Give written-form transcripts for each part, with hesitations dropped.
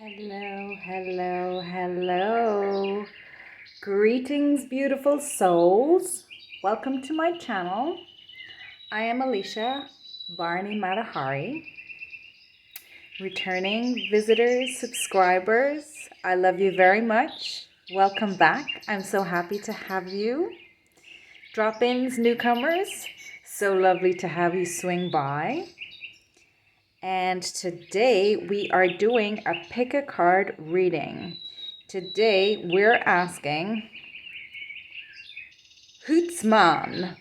Hello, hello, hello. Greetings, beautiful souls. Welcome to my channel. I am Alicia Barney Matahari. Returning visitors, subscribers, I love you very much. Welcome back. I'm so happy to have you. Drop-ins, newcomers, so lovely to have you swing by. And today we are doing a pick a card reading. Today we're asking, Hoots man,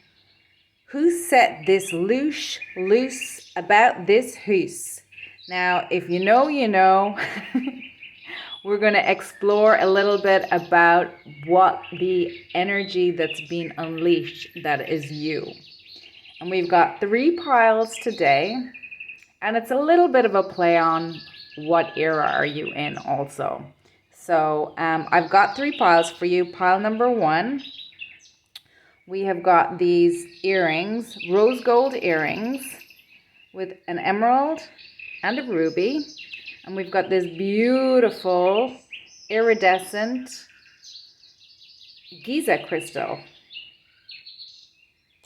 who set this Loosh loose about this Hoose? Now, if you know, you know. We're going to explore a little bit about what the energy that's being unleashed that is you. And we've got 3 piles today. And it's a little bit of a play on what era are you in also. So I've got 3 piles for you. Pile number 1, we have got these earrings, rose gold earrings with an emerald and a ruby. And we've got this beautiful iridescent Giza crystal.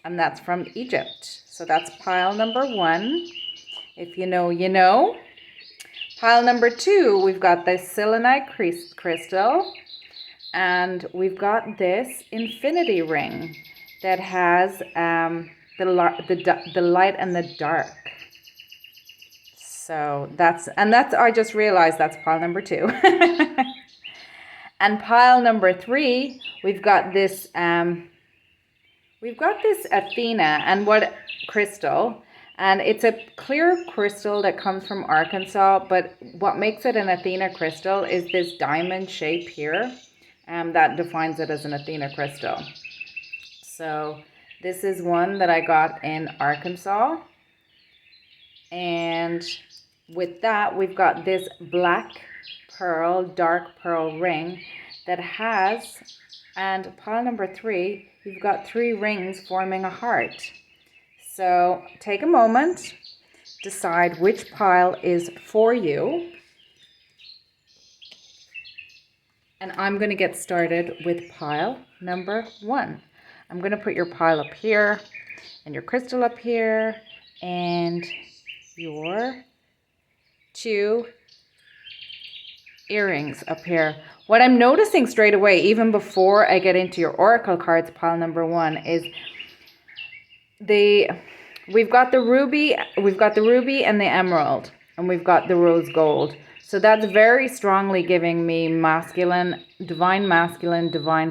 And that's from Egypt. So that's pile number 1. If you know, you know. Pile number 2, we've got this selenite crystal. And we've got this infinity ring that has the light and the dark. So that's, I just realized that's pile number 2. And pile number 3, we've got this Athena and what crystal. And it's a clear crystal that comes from Arkansas, but what makes it an Athena crystal is this diamond shape here, that defines it as an Athena crystal. So this is one that I got in Arkansas. And with that, we've got this black pearl, dark pearl ring that has, and pile number 3, we've got 3 rings forming a heart. So take a moment, decide which pile is for you. And I'm going to get started with pile number 1. I'm going to put your pile up here and your crystal up here and your 2 earrings up here. What I'm noticing straight away, even before I get into your oracle cards, pile number 1, is we've got the ruby and the emerald, and we've got the rose gold. So that's very strongly giving me masculine, divine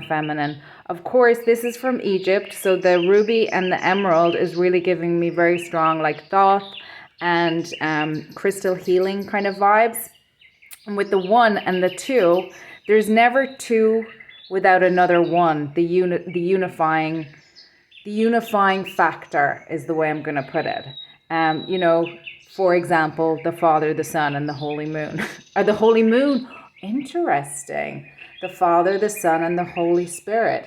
feminine. Of course, this is from Egypt, so the ruby and the emerald is really giving me very strong like thought and crystal healing kind of vibes. And with the 1 and the 2, there's never 2 without another 1. The unifying factor is the way I'm going to put it. You know, for example, the Father, the Son, and the Holy Moon. Or the Holy Moon. Interesting. The Father, the Son, and the Holy Spirit.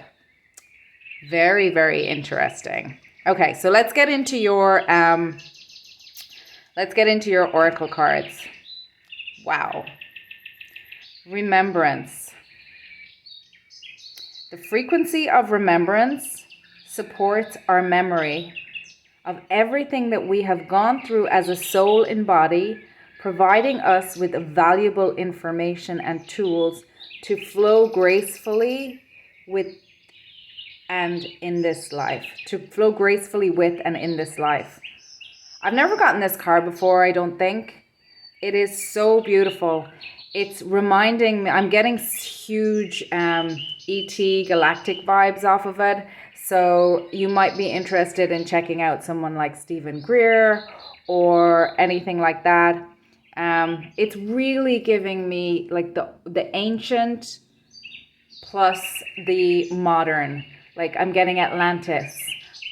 Very, very interesting. Okay, so let's get into your oracle cards. Wow. Remembrance. The frequency of remembrance supports our memory of everything that we have gone through as a soul in body, providing us with valuable information and tools to flow gracefully with and in this life. I've never gotten this card before, I don't think. It is so beautiful. It's reminding me, I'm getting huge ET galactic vibes off of it. So you might be interested in checking out someone like Stephen Greer or anything like that. It's really giving me like the ancient plus the modern. Like I'm getting Atlantis.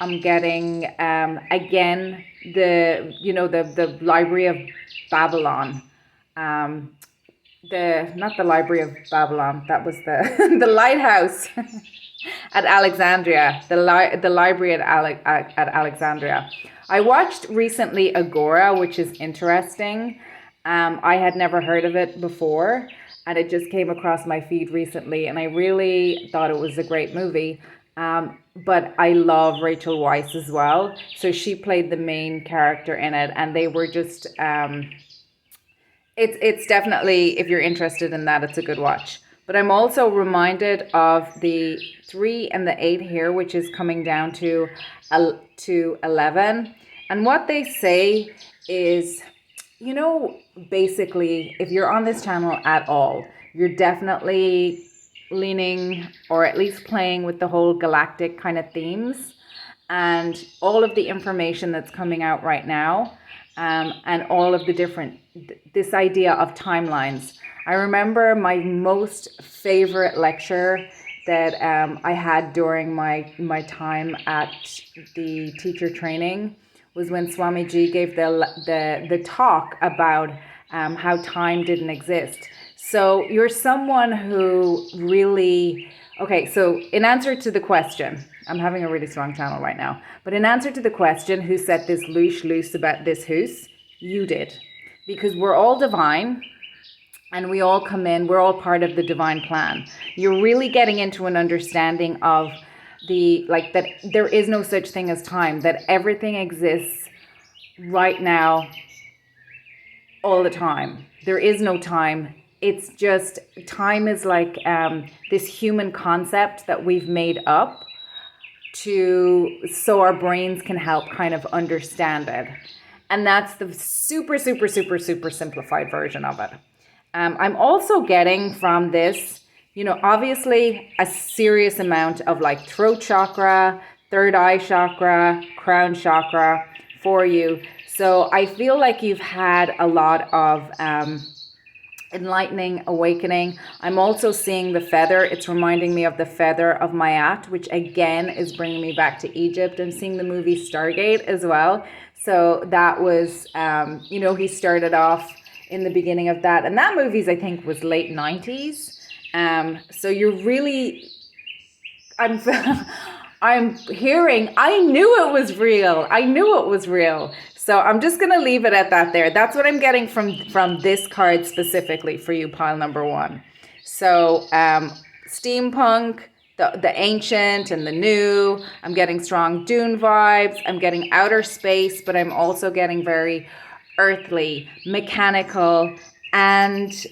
I'm getting again the Library of Babylon. Not the Library of Babylon. That was the lighthouse. At Alexandria, the library at Alexandria. I watched recently Agora, which is interesting. I had never heard of it before, and it just came across my feed recently, and I really thought it was a great movie. But I love Rachel Weisz as well. So she played the main character in it, and they were just it's definitely, if you're interested in that, it's a good watch. But I'm also reminded of the 3 and the 8 here, which is coming down to 11. And what they say is, you know, basically, if you're on this channel at all, you're definitely leaning or at least playing with the whole galactic kind of themes and all of the information that's coming out right now, and all of the different, this idea of timelines. I remember my most favorite lecture that I had during my time at the teacher training was when Swamiji gave the talk about how time didn't exist. So you're someone who really, okay, so in answer to the question, I'm having a really strong channel right now, but in answer to the question, who set this loosh loose about this Hoose? You did. Because we're all divine, and we all come in, we're all part of the divine plan. You're really getting into an understanding of that there is no such thing as time, that everything exists right now, all the time. There is no time. It's just, time is like this human concept that we've made up so our brains can help kind of understand it. And that's the super, super, super, super simplified version of it. I'm also getting from this, you know, obviously a serious amount of like throat chakra, third eye chakra, crown chakra for you. So I feel like you've had a lot of enlightening, awakening. I'm also seeing the feather. It's reminding me of the feather of Mayat, which again is bringing me back to Egypt. I'm seeing the movie Stargate as well. So that was, you know, he started off in the beginning of that. And that movie's, I think, was late 90s. So you're really, I'm hearing, I knew it was real. I knew it was real. So I'm just going to leave it at that there. That's what I'm getting from this card specifically for you, pile number 1. So steampunk, the ancient and the new. I'm getting strong dune vibes. I'm getting outer space, but I'm also getting very earthly, mechanical, and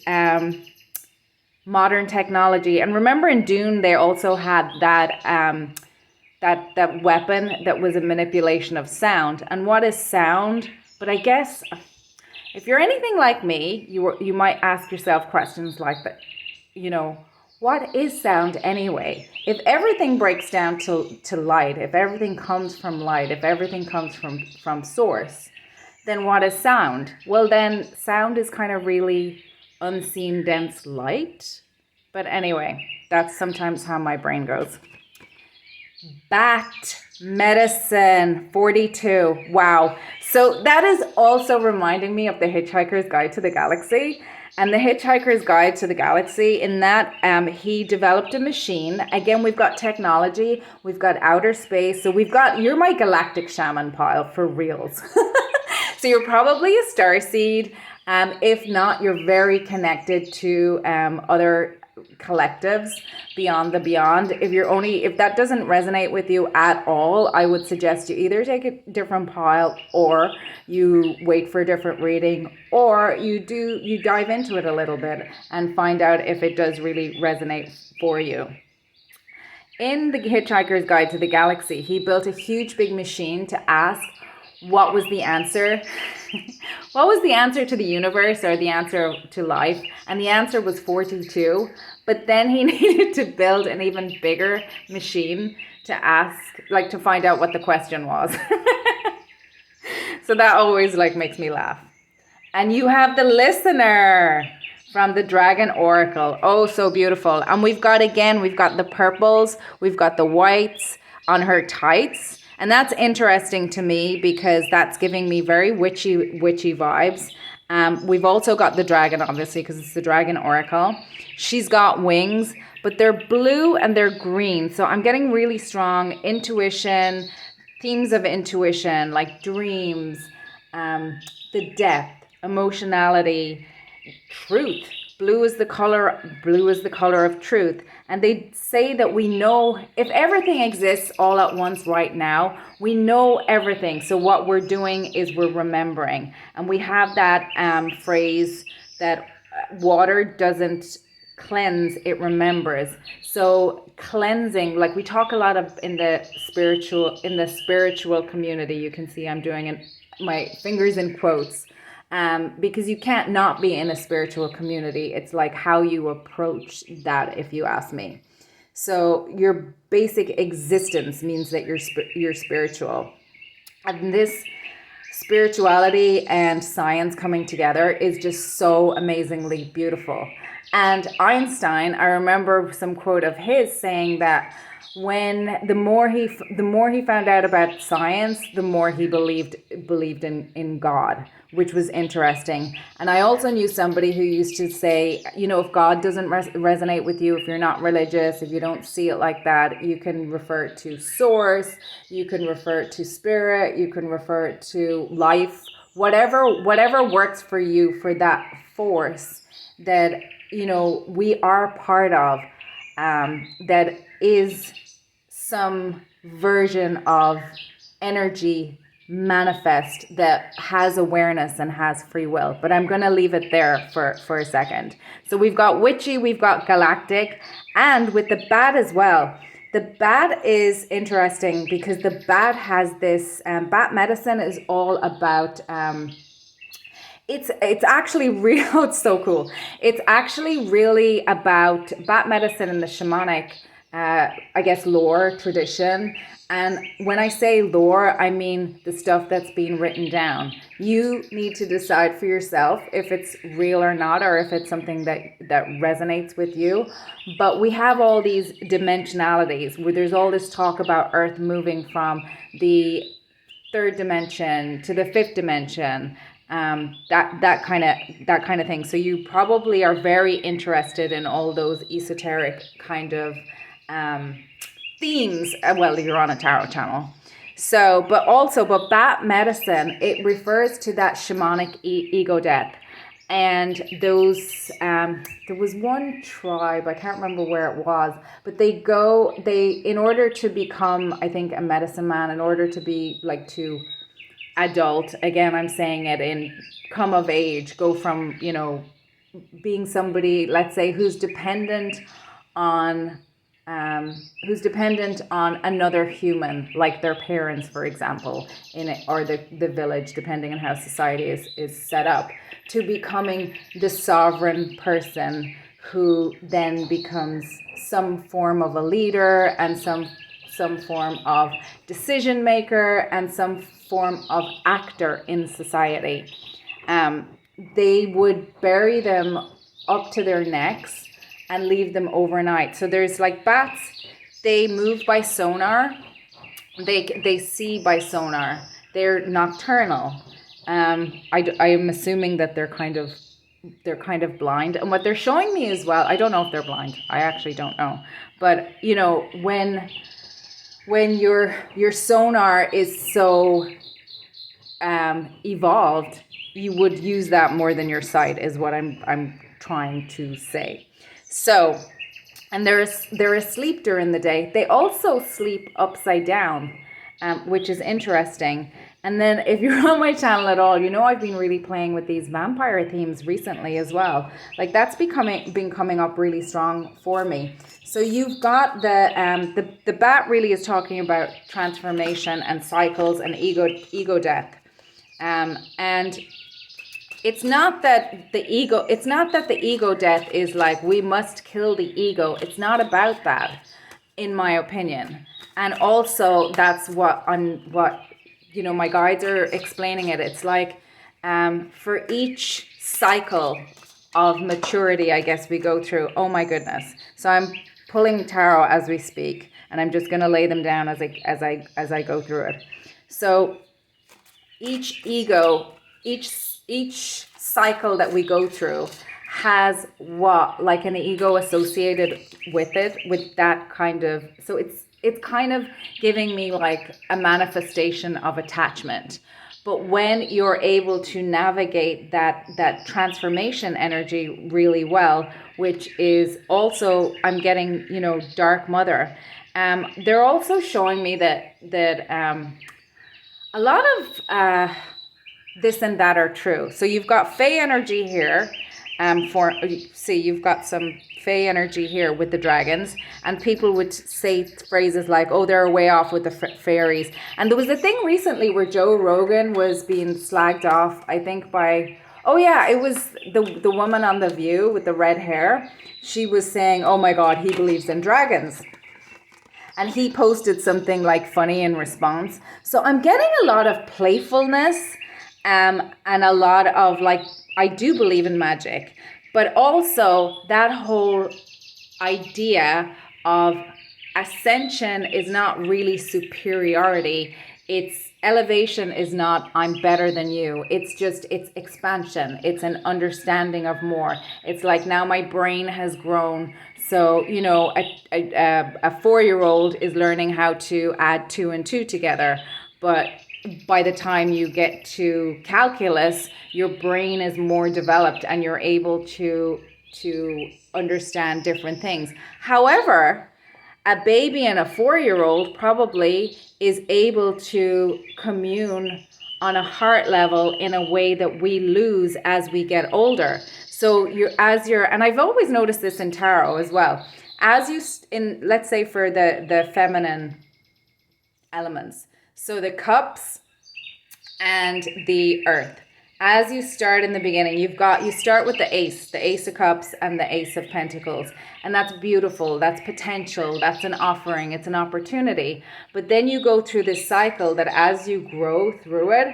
modern technology. And remember in Dune, they also had that that weapon that was a manipulation of sound. And what is sound? But I guess if you're anything like me, you might ask yourself questions like that. You know, what is sound anyway? If everything breaks down to light, if everything comes from light, if everything comes from source, then what is sound? Well, then sound is kind of really unseen, dense light. But anyway, that's sometimes how my brain goes. Bat medicine 42. Wow. So that is also reminding me of the Hitchhiker's Guide to the Galaxy. And the Hitchhiker's Guide to the Galaxy, in that he developed a machine. Again, we've got technology, we've got outer space. So you're my galactic shaman pile for reals. So you're probably a starseed. If not, you're very connected to other collectives beyond the beyond. If that doesn't resonate with you at all, I would suggest you either take a different pile, or you wait for a different reading, or you dive into it a little bit and find out if it does really resonate for you. In the Hitchhiker's Guide to the Galaxy, he built a huge big machine to ask what was the answer. What was the answer to the universe, or the answer to life? And the answer was 42. But then he needed to build an even bigger machine to ask, like, to find out what the question was. So that always makes me laugh. And you have the listener from the Dragon Oracle. Oh, so beautiful. And we've got the purples, we've got the whites on her tights. And that's interesting to me because that's giving me very witchy vibes. We've also got the dragon, obviously, because it's the Dragon Oracle. She's got wings, but they're blue and they're green. So I'm getting really strong intuition, themes of intuition, like dreams, the depth, emotionality, truth. Blue is the color of truth. And they say that we know, if everything exists all at once right now, we know everything. So what we're doing is we're remembering. And we have that phrase that water doesn't cleanse, it remembers. So cleansing, like we talk a lot of in the spiritual community. You can see I'm doing my fingers in quotes, because you can't not be in a spiritual community. It's like how you approach that, if you ask me. So your basic existence means that you're spiritual, and this spirituality and science coming together is just so amazingly beautiful. And Einstein, I remember some quote of his saying that when the more he found out about science, the more he believed in God, which was interesting. And I also knew somebody who used to say, you know, if God doesn't resonate with you, if you're not religious, if you don't see it like that, you can refer it to source, you can refer it to spirit, you can refer it to life, whatever works for you, for that force that, you know, we are part of, that is some version of energy manifest that has awareness and has free will. But I'm going to leave it there for a second. So we've got witchy, we've got galactic, and with the bat as well. The bat is interesting because the bat has this, bat medicine is all about, it's actually real, it's so cool. It's actually really about bat medicine and the shamanic, I guess, lore, tradition. And when I say lore, I mean the stuff that's been written down. You need to decide for yourself if it's real or not, or if it's something that resonates with you. But we have all these dimensionalities where there's all this talk about Earth moving from the third dimension to the fifth dimension. That kind of thing. So you probably are very interested in all those esoteric kind of themes. Well, you're on a tarot channel. So, but bat medicine, it refers to that shamanic ego death. And those, there was one tribe, I can't remember where it was, but they in order to become, I think, a medicine man, in order to be like to adult, again, I'm saying it in come of age, go from, you know, being somebody, let's say, who's dependent on another human, like their parents, for example, in it, or the village, depending on how society is set up, to becoming the sovereign person who then becomes some form of a leader and some form of decision maker and some form of actor in society. They would bury them up to their necks and leave them overnight. So there's like bats, they move by sonar, they see by sonar, they're nocturnal. I am assuming that they're kind of blind. And what they're showing me as well, I don't know if they're blind, I actually don't know. But you know, when your sonar is so evolved, you would use that more than your sight, is what I'm trying to say. So, and they're asleep during the day. They also sleep upside down, which is interesting. And then if you're on my channel at all, you know I've been really playing with these vampire themes recently as well. Like that's been coming up really strong for me. So you've got the bat really is talking about transformation and cycles and ego death. And it's not that the ego death is like we must kill the ego. It's not about that, in my opinion. And also that's what you know, my guides are explaining it. It's like for each cycle of maturity, I guess, we go through. Oh my goodness. So I'm pulling tarot as we speak, and I'm just going to lay them down as I go through it. So each ego, each cycle that we go through has what, like an ego associated with it, with that kind of, so it's kind of giving me like a manifestation of attachment. But when you're able to navigate that transformation energy really well, which is also, I'm getting, dark mother. They're also showing me that a lot of this and that are true. So you've got Fey energy here. You've got some Fey energy here with the dragons, and people would say phrases like, "Oh, they're way off with the fairies." And there was a thing recently where Joe Rogan was being slagged off, I think by, oh yeah, it was the woman on The View with the red hair. She was saying, "Oh my God, he believes in dragons." And he posted something like funny in response. So I'm getting a lot of playfulness, and a lot of like, I do believe in magic, but also that whole idea of ascension is not really superiority. It's elevation is not I'm better than you. It's expansion. It's an understanding of more. It's like now my brain has grown. So, a 4-year-old is learning how to add 2 and 2 together. But by the time you get to calculus, your brain is more developed and you're able to understand different things. However, a baby and a 4-year-old probably is able to commune on a heart level in a way that we lose as we get older. So and I've always noticed this in tarot as well. Let's say for the feminine elements, so the cups and the earth. As you start in the beginning, you start with the ace of cups and the ace of pentacles. And that's beautiful. That's potential. That's an offering. It's an opportunity. But then you go through this cycle that as you grow through it,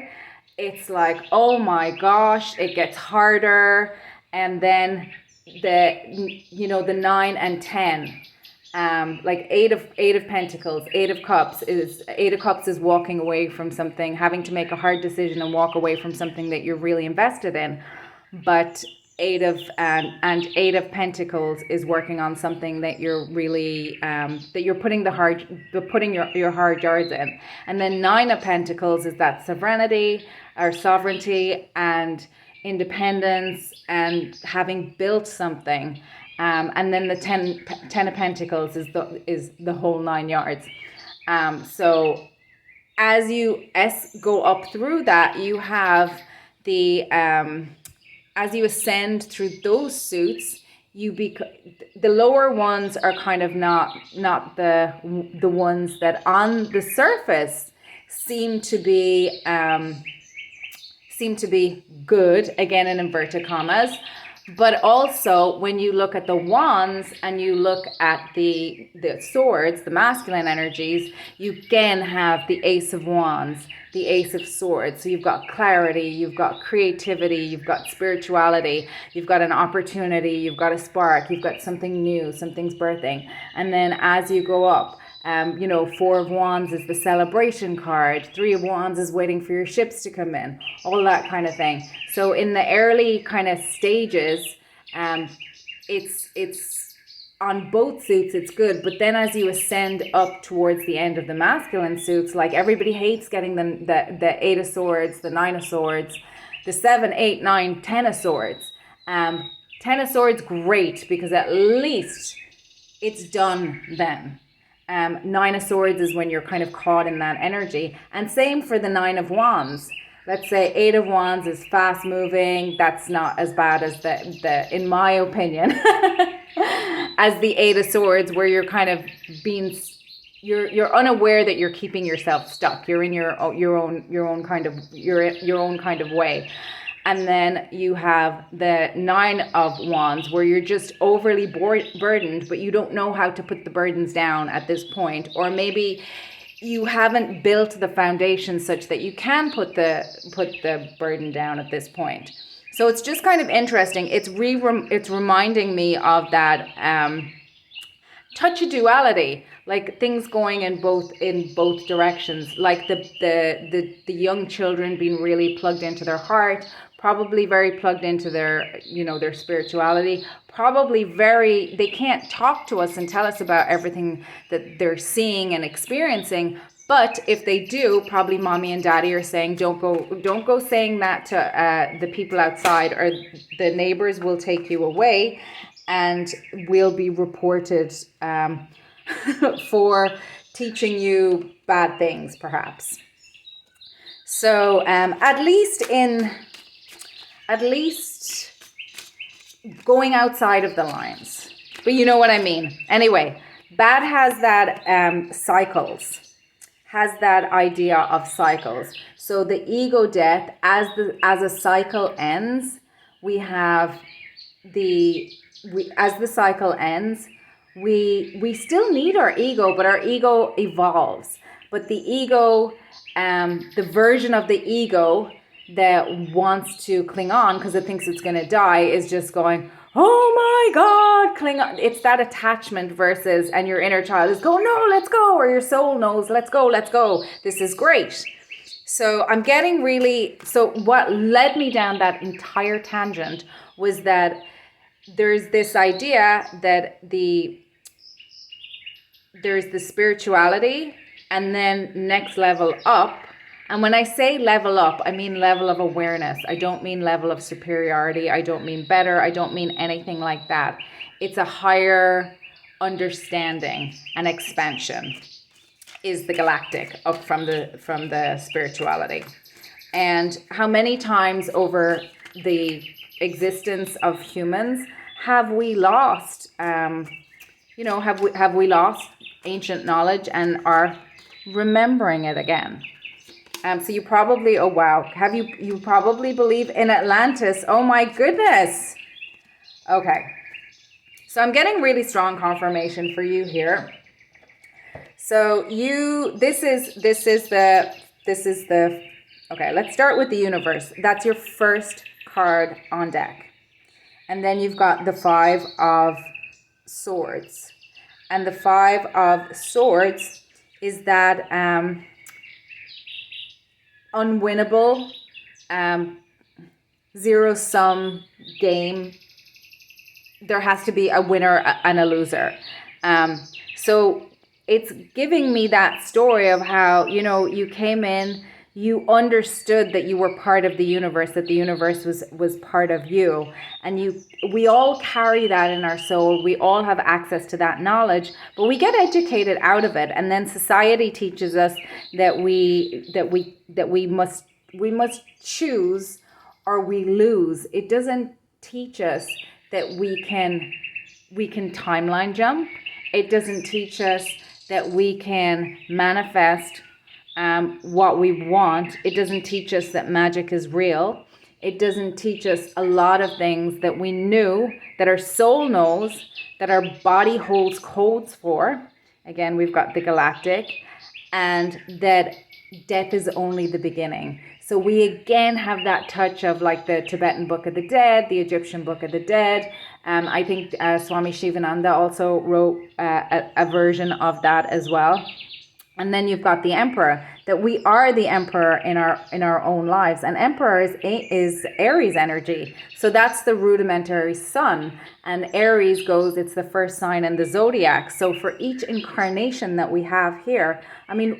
it's like, oh my gosh, it gets harder. And then the 9 and 10. Like eight of pentacles, eight of cups is walking away from something, having to make a hard decision and walk away from something that you're really invested in. But eight of pentacles is working on something that you're really that you're putting your hard yards in. And then 9 of pentacles is that sovereignty and independence and having built something. And then the 10 of pentacles is the whole 9 yards. So as you go up through that, you have as you ascend through those suits, the lower ones are kind of not the ones that on the surface seem to be good, again in inverted commas. But also, when you look at the wands and you look at the swords, the masculine energies, you again have the ace of wands, the ace of swords. So you've got clarity, you've got creativity, you've got spirituality, you've got an opportunity, you've got a spark, you've got something new, something's birthing. And then as you go up, 4 of wands is the celebration card. 3 of wands is waiting for your ships to come in, all that kind of thing. So in the early kind of stages, it's on both suits, it's good. But then as you ascend up towards the end of the masculine suits, like everybody hates getting the 8 of swords, the 9 of swords, the 7, 8, 9, 10 of swords. 10 of swords, great, because at least it's done then. 9 of swords is when you're kind of caught in that energy. And same for the 9 of wands. Let's say 8 of wands is fast moving. That's not as bad as the in my opinion, as the 8 of swords, where you're kind of you're unaware that you're keeping yourself stuck. You're in your own kind of way. And then you have the 9 of wands, where you're just overly burdened, but you don't know how to put the burdens down at this point. Or maybe you haven't built the foundation such that you can put the burden down at this point. So it's just kind of interesting. It's reminding me of that touch of duality, like things going in both directions, like the young children being really plugged into their heart, probably very plugged into their spirituality, probably they can't talk to us and tell us about everything that they're seeing and experiencing, But if they do, probably mommy and daddy are saying, don't go saying that to the people outside, or the neighbors will take you away and will be reported for teaching you bad things, perhaps. So at least going outside of the lines. But you know what I mean. Anyway, bad has that cycles. Has that idea of cycles. So the ego death, as a cycle ends, as the cycle ends, we still need our ego, but our ego evolves. But the ego, the version of the ego that wants to cling on because it thinks it's going to die, is just going, oh my God, cling on. It's that attachment versus, and your inner child is going, no, let's go. Or your soul knows, let's go. This is great. So I'm getting so what led me down that entire tangent was that there's this idea that there's the spirituality and then next level up. And when I say level up, I mean level of awareness. I don't mean level of superiority. I don't mean better. I don't mean anything like that. It's a higher understanding and expansion is the galactic up from the spirituality. And how many times over the existence of humans have we lost, have we lost ancient knowledge and are remembering it again? So you probably, oh wow, you probably believe in Atlantis. Oh my goodness. Okay. So I'm getting really strong confirmation for you here. So this is the, okay, let's start with the universe. That's your first card on deck. And then you've got the 5 of Swords. And the 5 of Swords is that, unwinnable, zero-sum game. There has to be a winner and a loser. So it's giving me that story of how, you came in, you understood that you were part of the universe, that the universe was part of you. And we all carry that in our soul. We all have access to that knowledge, but we get educated out of it. And then society teaches us that we must choose or we lose. It doesn't teach us that we can timeline jump. It doesn't teach us that we can manifest what we want. It doesn't teach us that magic is real. It doesn't teach us a lot of things that we knew, that our soul knows, that our body holds codes for. Again, we've got the galactic, and that death is only the beginning. So we again have that touch of like the Tibetan Book of the Dead, the Egyptian Book of the Dead. I think Swami Shivananda also wrote a version of that as well. And then you've got the Emperor, that we are the Emperor in our own lives. And Emperor is Aries energy. So that's the rudimentary sun. And Aries it's the first sign in the zodiac. So for each incarnation that we have here, I mean,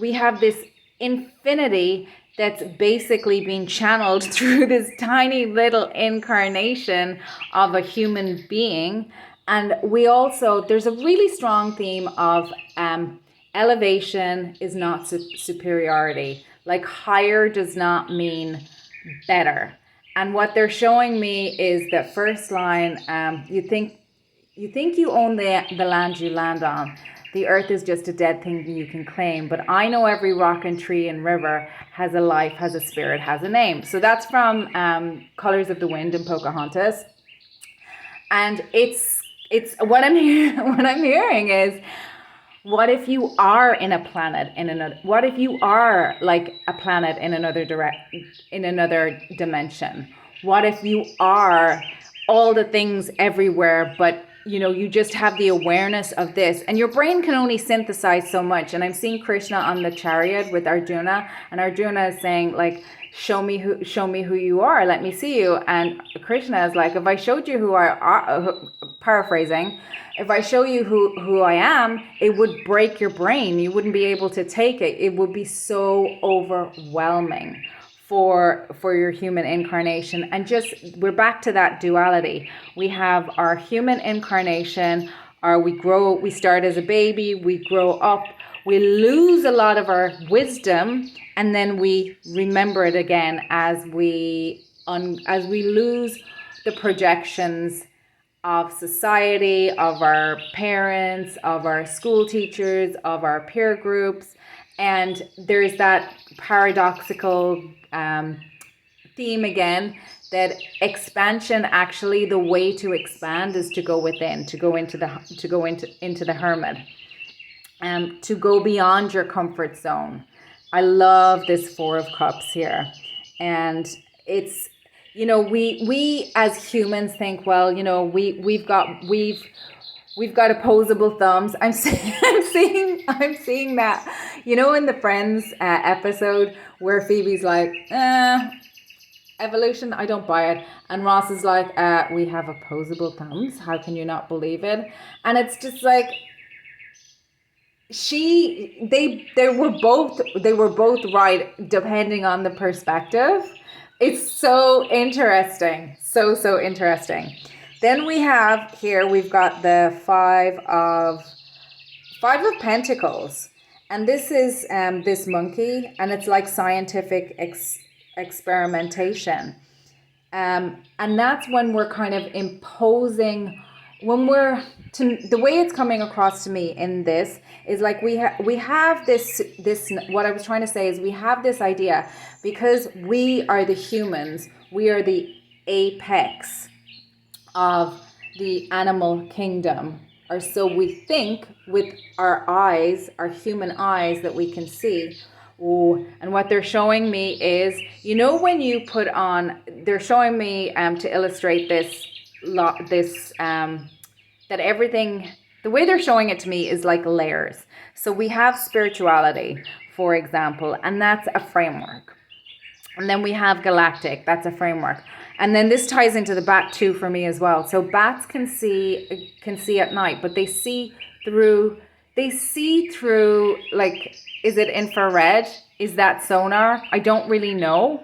we have this infinity that's basically being channeled through this tiny little incarnation of a human being. And there's a really strong theme of elevation is not superiority. Like higher does not mean better. And what they're showing me is the first line, you think you own the land you land on. The earth is just a dead thing you can claim. But I know every rock and tree and river has a life, has a spirit, has a name. So that's from Colors of the Wind in Pocahontas. And it's what I'm hearing is, what if you are in a planet what if you are like a planet in another dimension? What if you are all the things everywhere, but you just have the awareness of this, and your brain can only synthesize so much. And I'm seeing Krishna on the chariot with Arjuna, and Arjuna is saying like, show me who you are, let me see you. And Krishna is like, if I showed you who I are, paraphrasing, if I show you who I am, it would break your brain. You wouldn't be able to take it. It would be so overwhelming for your human incarnation. And just, we're back to that duality. We have our human incarnation, we start as a baby, we grow up, we lose a lot of our wisdom, and then we remember it again as we lose the projections of society, of our parents, of our school teachers, of our peer groups. And there's that paradoxical theme again, that expansion, actually the way to expand is to go within, to go into the hermit, to go beyond your comfort zone. I love this Four of Cups here. And it's, we as humans think, well, we've got opposable thumbs. I'm seeing that, in the Friends episode where Phoebe's like, evolution, I don't buy it. And Ross is like, we have opposable thumbs. How can you not believe it? And it's just like, they were both right, depending on the perspective. It's so interesting. So interesting. Then we've got the Five of Pentacles. And this is this monkey, and it's like scientific experimentation. And that's when we're kind of imposing, the way it's coming across to me in this is like we have this, what I was trying to say is we have this idea, because we are the humans, we are the apex of the animal kingdom, or so we think with our eyes, our human eyes that we can see. Ooh, and what they're showing me is, when you put on, they're showing me to illustrate that everything, the way they're showing it to me is like layers. So we have spirituality, for example, and that's a framework. And then we have galactic, that's a framework. And then this ties into the bat too for me as well. So bats can see at night, but they see through, like, is it infrared? Is that sonar? I don't really know.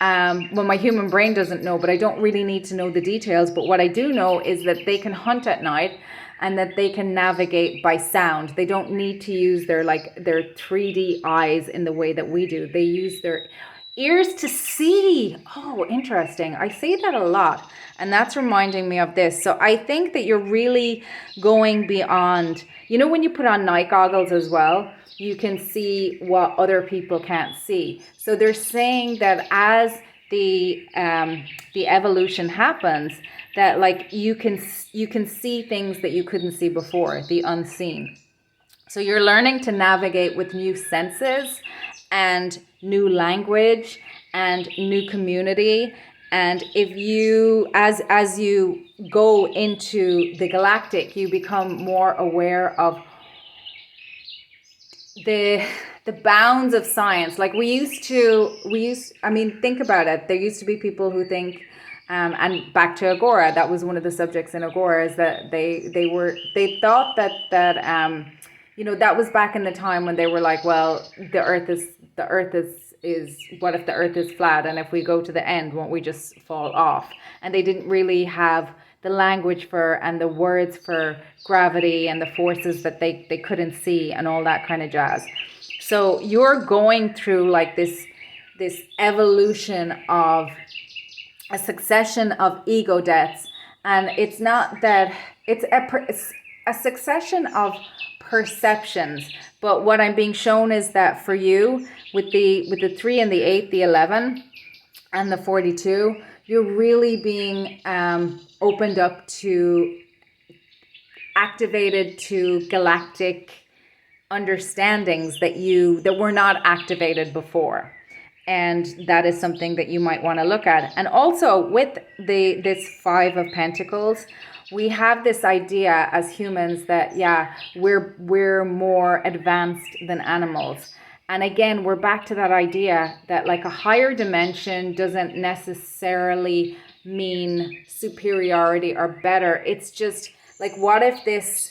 Well, my human brain doesn't know, but I don't really need to know the details. But what I do know is that they can hunt at night, and that they can navigate by sound. They don't need to use their 3D eyes in the way that we do. They use their ears to see. Oh, interesting. I say that a lot, and that's reminding me of this. So I think that you're really going beyond, when you put on night goggles as well, you can see what other people can't see. So they're saying that as the evolution happens, that like you can see things that you couldn't see before, the unseen. So you're learning to navigate with new senses and new language and new community. And if you, as you go into the galactic, you become more aware of the bounds of science. Like think about it. There used to be people who think, and back to Agora, that was one of the subjects in Agora, is that they thought that that was back in the time when they were like, well, the earth is what if the earth is flat, and if we go to the end, won't we just fall off? And they didn't really have the language for and the words for gravity and the forces that they couldn't see and all that kind of jazz. So you're going through like this evolution of a succession of ego deaths, and it's not that it's a succession of perceptions. But what I'm being shown is that for you, with the 3 and the 8, the 11 and the 42, you're really being opened up to, activated to galactic understandings that were not activated before. And that is something that you might want to look at. And also with this 5 of Pentacles, we have this idea as humans that, yeah, we're more advanced than animals. And again, we're back to that idea that like a higher dimension doesn't necessarily mean superiority or better. It's just Like, what if this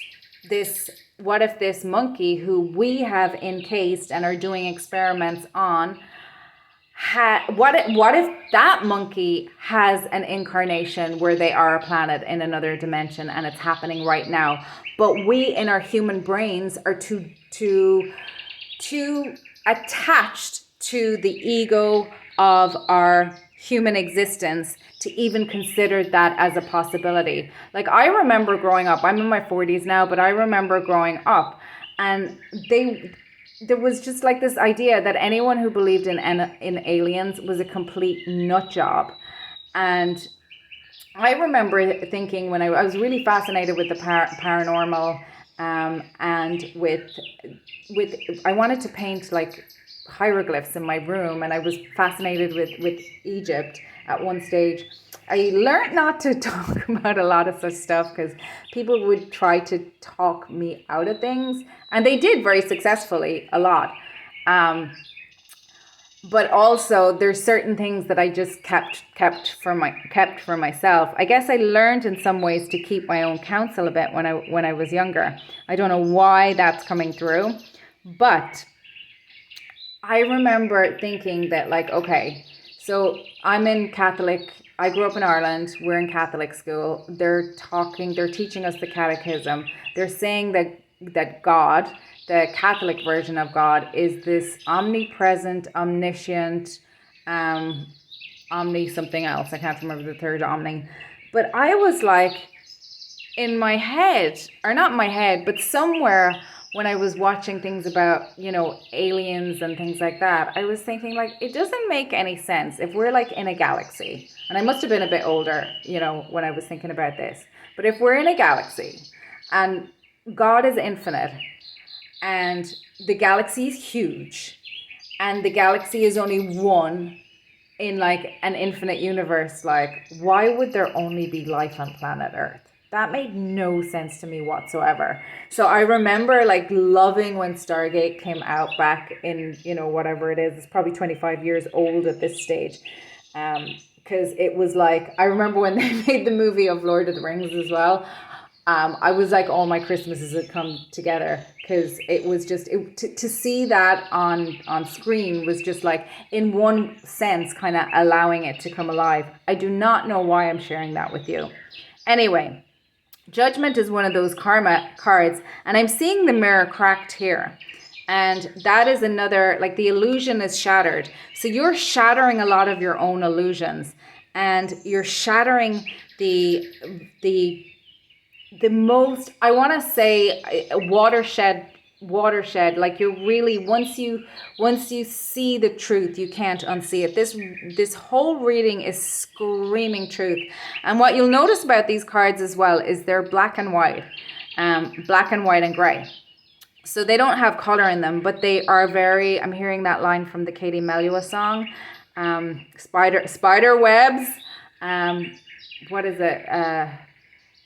monkey who we have encased and are doing experiments on, what if that monkey has an incarnation where they are a planet in another dimension and it's happening right now, but we in our human brains are too attached to the ego of our human existence to even consider that as a possibility. Like, I remember growing up, I'm in my 40s now, but I remember growing up, and there was just like this idea that anyone who believed in aliens was a complete nut job. And I remember thinking, when I was really fascinated with the paranormal, and with I wanted to paint like hieroglyphs in my room, and I was fascinated with Egypt at one stage. I learned not to talk about a lot of such stuff because people would try to talk me out of things, and they did very successfully a lot. But also there's certain things that I just kept for myself. I guess I learned in some ways to keep my own counsel a bit when I was younger. I don't know why that's coming through, but I remember thinking that, like, okay, so I grew up in Ireland, we're in Catholic school, they're teaching us the catechism. They're saying that God, the Catholic version of God, is this omnipresent, omniscient, omni something else. I can't remember the third omni. But I was like, in my head, or not in my head, but somewhere when I was watching things about, aliens and things like that, I was thinking, like, it doesn't make any sense if we're like in a galaxy. And I must have been a bit older, when I was thinking about this. But if we're in a galaxy and God is infinite and the galaxy is huge and the galaxy is only one in like an infinite universe, like, why would there only be life on planet Earth? That made no sense to me whatsoever. So I remember like loving when Stargate came out back in, whatever it is. It's probably 25 years old at this stage. Because it was like, I remember when they made the movie of Lord of the Rings as well. I was like, all my Christmases had come together, because it was just, to see that on screen was just like, in one sense, kind of allowing it to come alive. I do not know why I'm sharing that with you. Anyway, Judgment is one of those karma cards, and I'm seeing the mirror cracked here. And that is another, like, the illusion is shattered. So you're shattering a lot of your own illusions, and you're shattering the most, I want to say, watershed. Like, you're really, once you see the truth, you can't unsee it. This whole reading is screaming truth. And what you'll notice about these cards as well is they're black and white and gray. So they don't have color in them, but they are very, I'm hearing that line from the Katie Melua song, spider webs. What is it?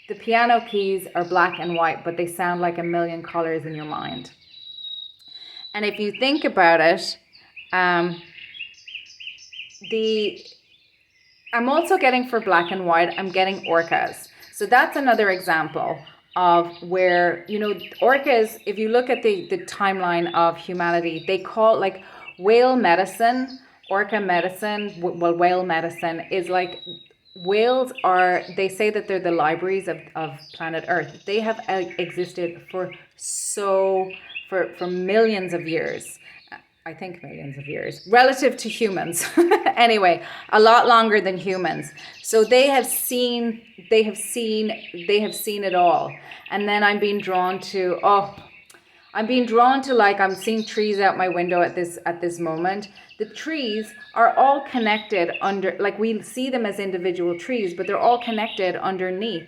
The piano keys are black and white, but they sound like a million colors in your mind. And if you think about it, I'm also getting, for black and white, I'm getting orcas. So that's another example of where, orcas, if you look at the timeline of humanity, they call, like, whale medicine, orca medicine, whale medicine is like, whales are, they say that they're the libraries of planet Earth. They have existed for millions of years. I think millions of years, relative to humans. Anyway, a lot longer than humans. So they have seen it all. And then I'm being drawn to, like, I'm seeing trees out my window at this moment. The trees are all connected under, like, we see them as individual trees, but they're all connected underneath,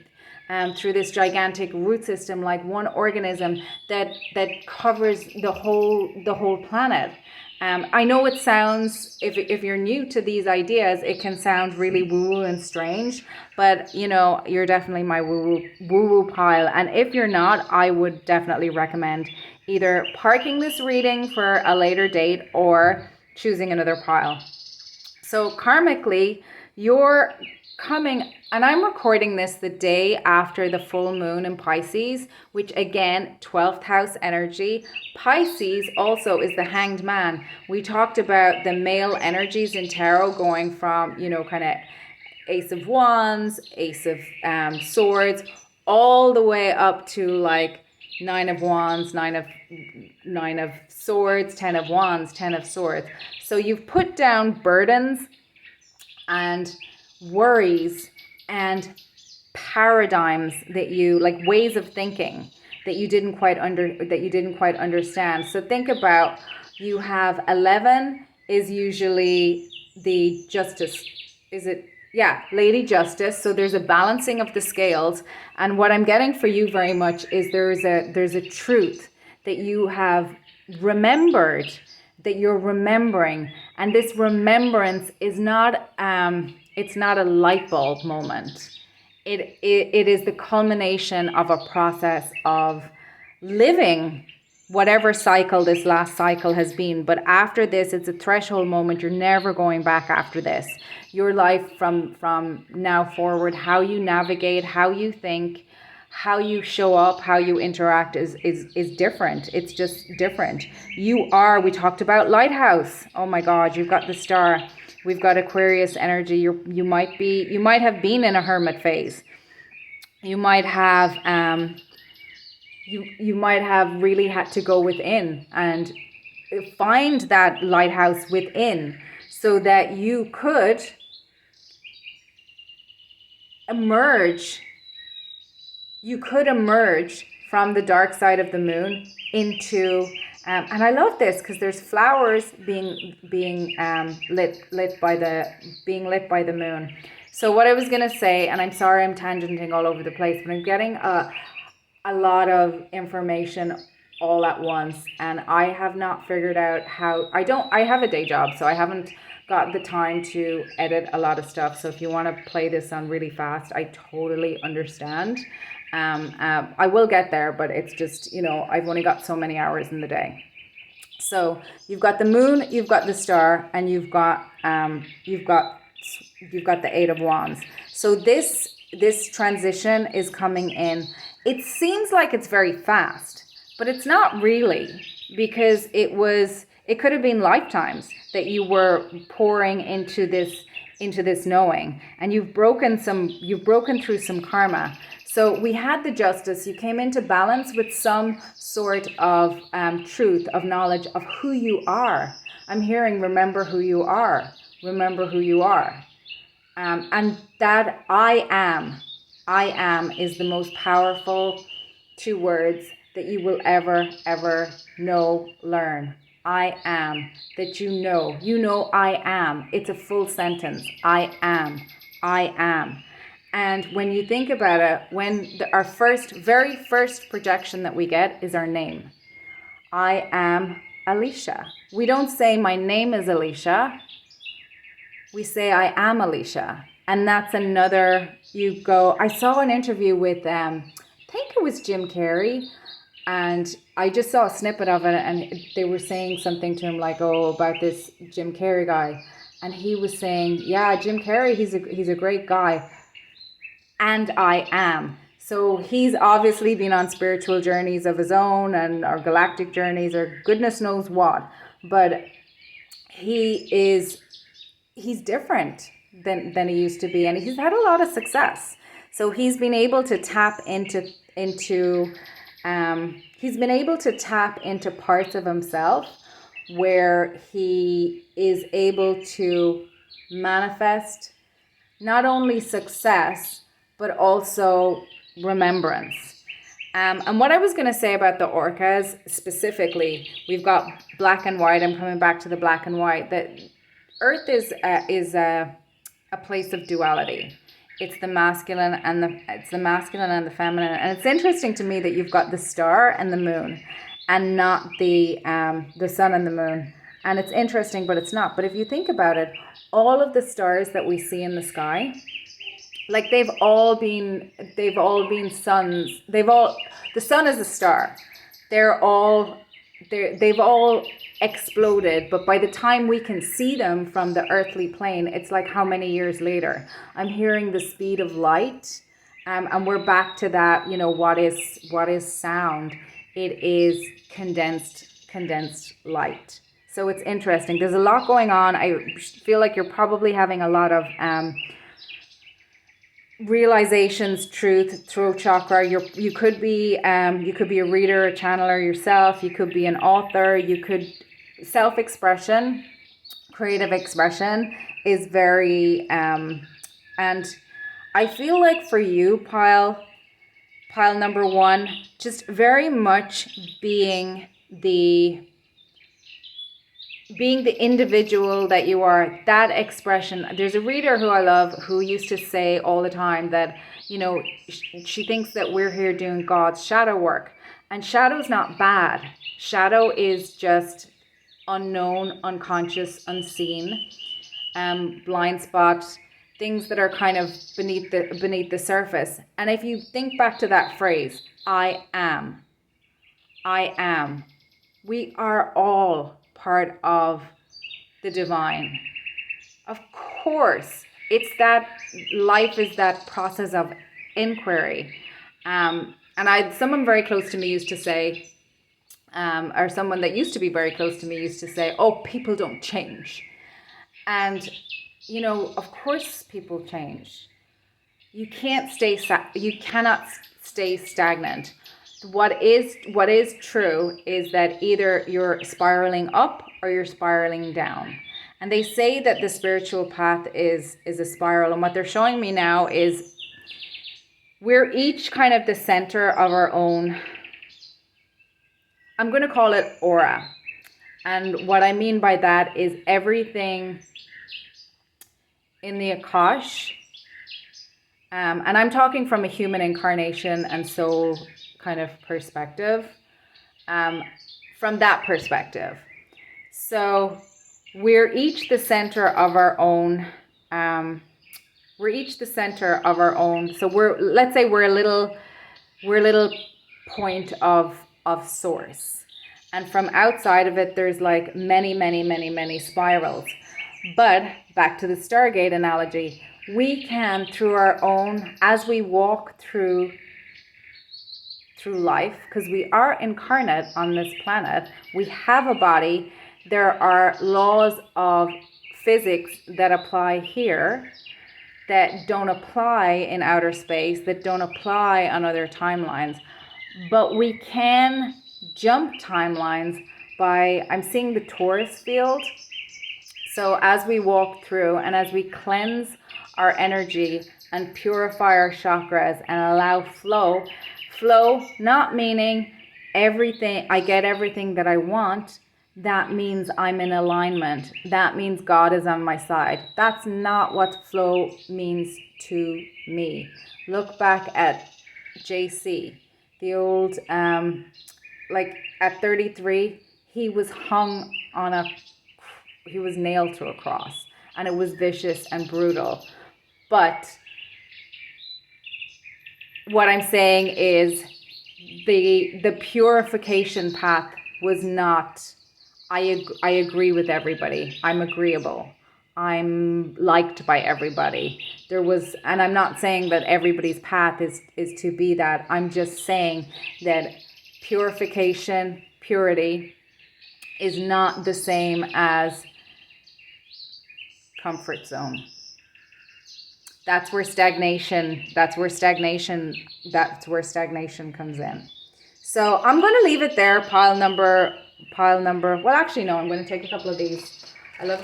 through this gigantic root system, like one organism that covers the whole planet. I know it sounds, if you're new to these ideas, it can sound really woo-woo and strange, but you're definitely my woo-woo pile. And if you're not, I would definitely recommend either parking this reading for a later date or choosing another pile. So karmically, your coming, and I'm recording this the day after the full moon in Pisces, which again, 12th house energy. Pisces also is the Hanged Man. We talked about the male energies in tarot going from, you know, kind of Ace of Wands, Ace of Swords, all the way up to like Nine of Wands, Nine of Swords, Ten of Wands, Ten of Swords. So you've put down burdens and worries and paradigms that you, like ways of thinking that you didn't quite understand. So think about, you have 11 is usually the justice, is it? Yeah, Lady Justice. So there's a balancing of the scales, and what I'm getting for you very much is there's a truth that you have remembered, that you're remembering, and this remembrance is not it's not a light bulb moment. It is the culmination of a process of living whatever cycle this last cycle has been. But after this, it's a threshold moment. You're never going back after this. Your life from now forward, how you navigate, how you think, how you show up, how you interact is different. It's just different. You are, we talked about lighthouse. Oh my God, you've got the star. We've got Aquarius energy. You might have been in a hermit phase. You might have you might have really had to go within and find that lighthouse within, so that you could emerge. You could emerge from the dark side of the moon into and I love this because there's flowers being lit by the moon. So what I was gonna say, and I'm sorry I'm tangenting all over the place, but I'm getting a lot of information all at once, and I have not figured out how. I have a day job, so I haven't got the time to edit a lot of stuff. So if you want to play this on really fast, I totally understand. I will get there, but it's just, you know, I've only got so many hours in the day. So you've got the moon, you've got the star, and you've got the Eight of Wands. So this transition is coming in. It seems like it's very fast, but it's not really, because it could have been lifetimes that you were pouring into this knowing, and you've broken through some karma. So we had the Justice. You came into balance with some sort of truth, of knowledge of who you are. I'm hearing, remember who you are. Remember who you are. And that I am is the most powerful 2 words that you will ever know, learn. I am, that you know I am. It's a full sentence. I am. And when you think about it, our very first projection that we get is our name. I am Alicia. We don't say my name is Alicia. We say I am Alicia. And that's another, I saw an interview with, I think it was Jim Carrey, and I just saw a snippet of it, and they were saying something to him like, oh, about this Jim Carrey guy. And he was saying, yeah, Jim Carrey, he's a great guy. And I am. So he's obviously been on spiritual journeys of his own, or galactic journeys, or goodness knows what. But he's different than he used to be, and he's had a lot of success. So he's been able to tap into parts of himself where he is able to manifest not only success, but also remembrance. And what I was going to say about the orcas specifically, we've got black and white. I'm coming back to the black and white. That Earth is a place of duality. It's the masculine and the feminine. And it's interesting to me that you've got the star and the moon, and not the sun and the moon. And it's interesting, but it's not. But if you think about it, all of the stars that we see in the sky, like they've all been suns. The sun is a star. They're all they've all exploded, but by the time we can see them from the earthly plane, it's like how many years later? I'm hearing the speed of light, and we're back to that. What is sound? It is condensed light. So it's interesting. There's a lot going on. I feel like you're probably having a lot of realizations, truth, throat chakra. You could be a reader, a channeler yourself. You could be an author. You could self-expression, creative expression is very and I feel like for you, pile number one, just very much being the individual that you are, that expression. There's a reader who I love who used to say all the time that, she thinks that we're here doing God's shadow work. And shadow's not bad. Shadow is just unknown, unconscious, unseen, blind spots, things that are kind of beneath the surface. And if you think back to that phrase, I am, we are all part of the divine. Of course, it's that life is that process of inquiry. And someone very close to me used to say, or someone that used to be very close to me used to say, oh, people don't change. And, of course people change. You cannot stay stagnant. What is true is that either you're spiraling up or you're spiraling down. And they say that the spiritual path is a spiral. And what they're showing me now is we're each kind of the center of our own, I'm going to call it aura. And what I mean by that is everything in the Akash. And I'm talking from a human incarnation and soul kind of perspective, from that perspective. So we're each the center of our own, so let's say we're a little point of source. And from outside of it, there's like many spirals. But back to the Stargate analogy, we can, through our own, as we walk through life, because we are incarnate on this planet, we have a body, there are laws of physics that apply here that don't apply in outer space, that don't apply on other timelines. But we can jump timelines by, I'm seeing the Taurus field. So as we walk through and as we cleanse our energy and purify our chakras and allow flow, not meaning everything, I get everything that I want. That means I'm in alignment. That means God is on my side. That's not what flow means to me. Look back at JC, the old, like at 33, he was he was nailed to a cross, and it was vicious and brutal. But what I'm saying is the purification path was not, I agree with everybody. I'm agreeable. I'm liked by everybody. And I'm not saying that everybody's path is to be that. I'm just saying that purification, purity is not the same as comfort zone. That's where stagnation comes in. So I'm going to leave it there. Pile number. Well, actually, no, I'm going to take a couple of these. I love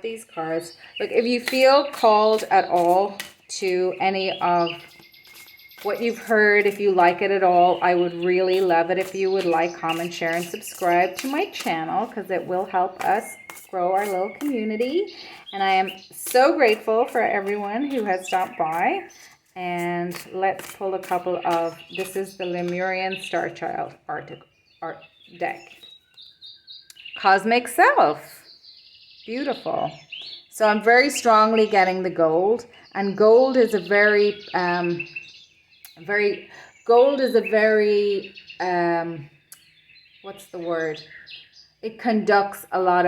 these cards. Look, if you feel called at all to any of what you've heard, if you like it at all, I would really love it if you would like, comment, share, and subscribe to my channel, because it will help us grow our little community. And I am so grateful for everyone who has stopped by. And let's pull a couple of, this is the Lemurian Star Child art deck. Cosmic Self. Beautiful. So I'm very strongly getting the gold. And gold is a very what's the word? It conducts a lot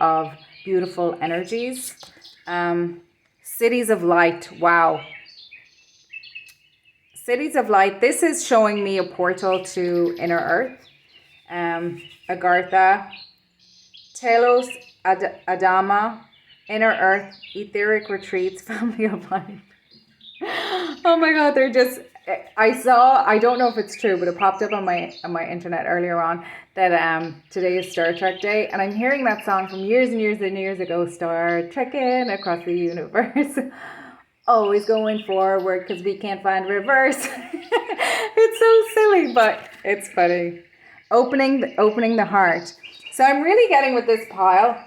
of beautiful energies. Cities of light. Wow. Cities of light. This is showing me a portal to inner earth. Agartha, Telos, Adama, inner earth, etheric retreats, family of life. Oh my God, they're just, I don't know if it's true, but it popped up on my internet earlier on that today is Star Trek Day, and I'm hearing that song from years and years and years ago, Star Trekking across the universe. Always going forward because we can't find reverse. It's so silly, but it's funny. Opening the heart. So I'm really getting with this pile,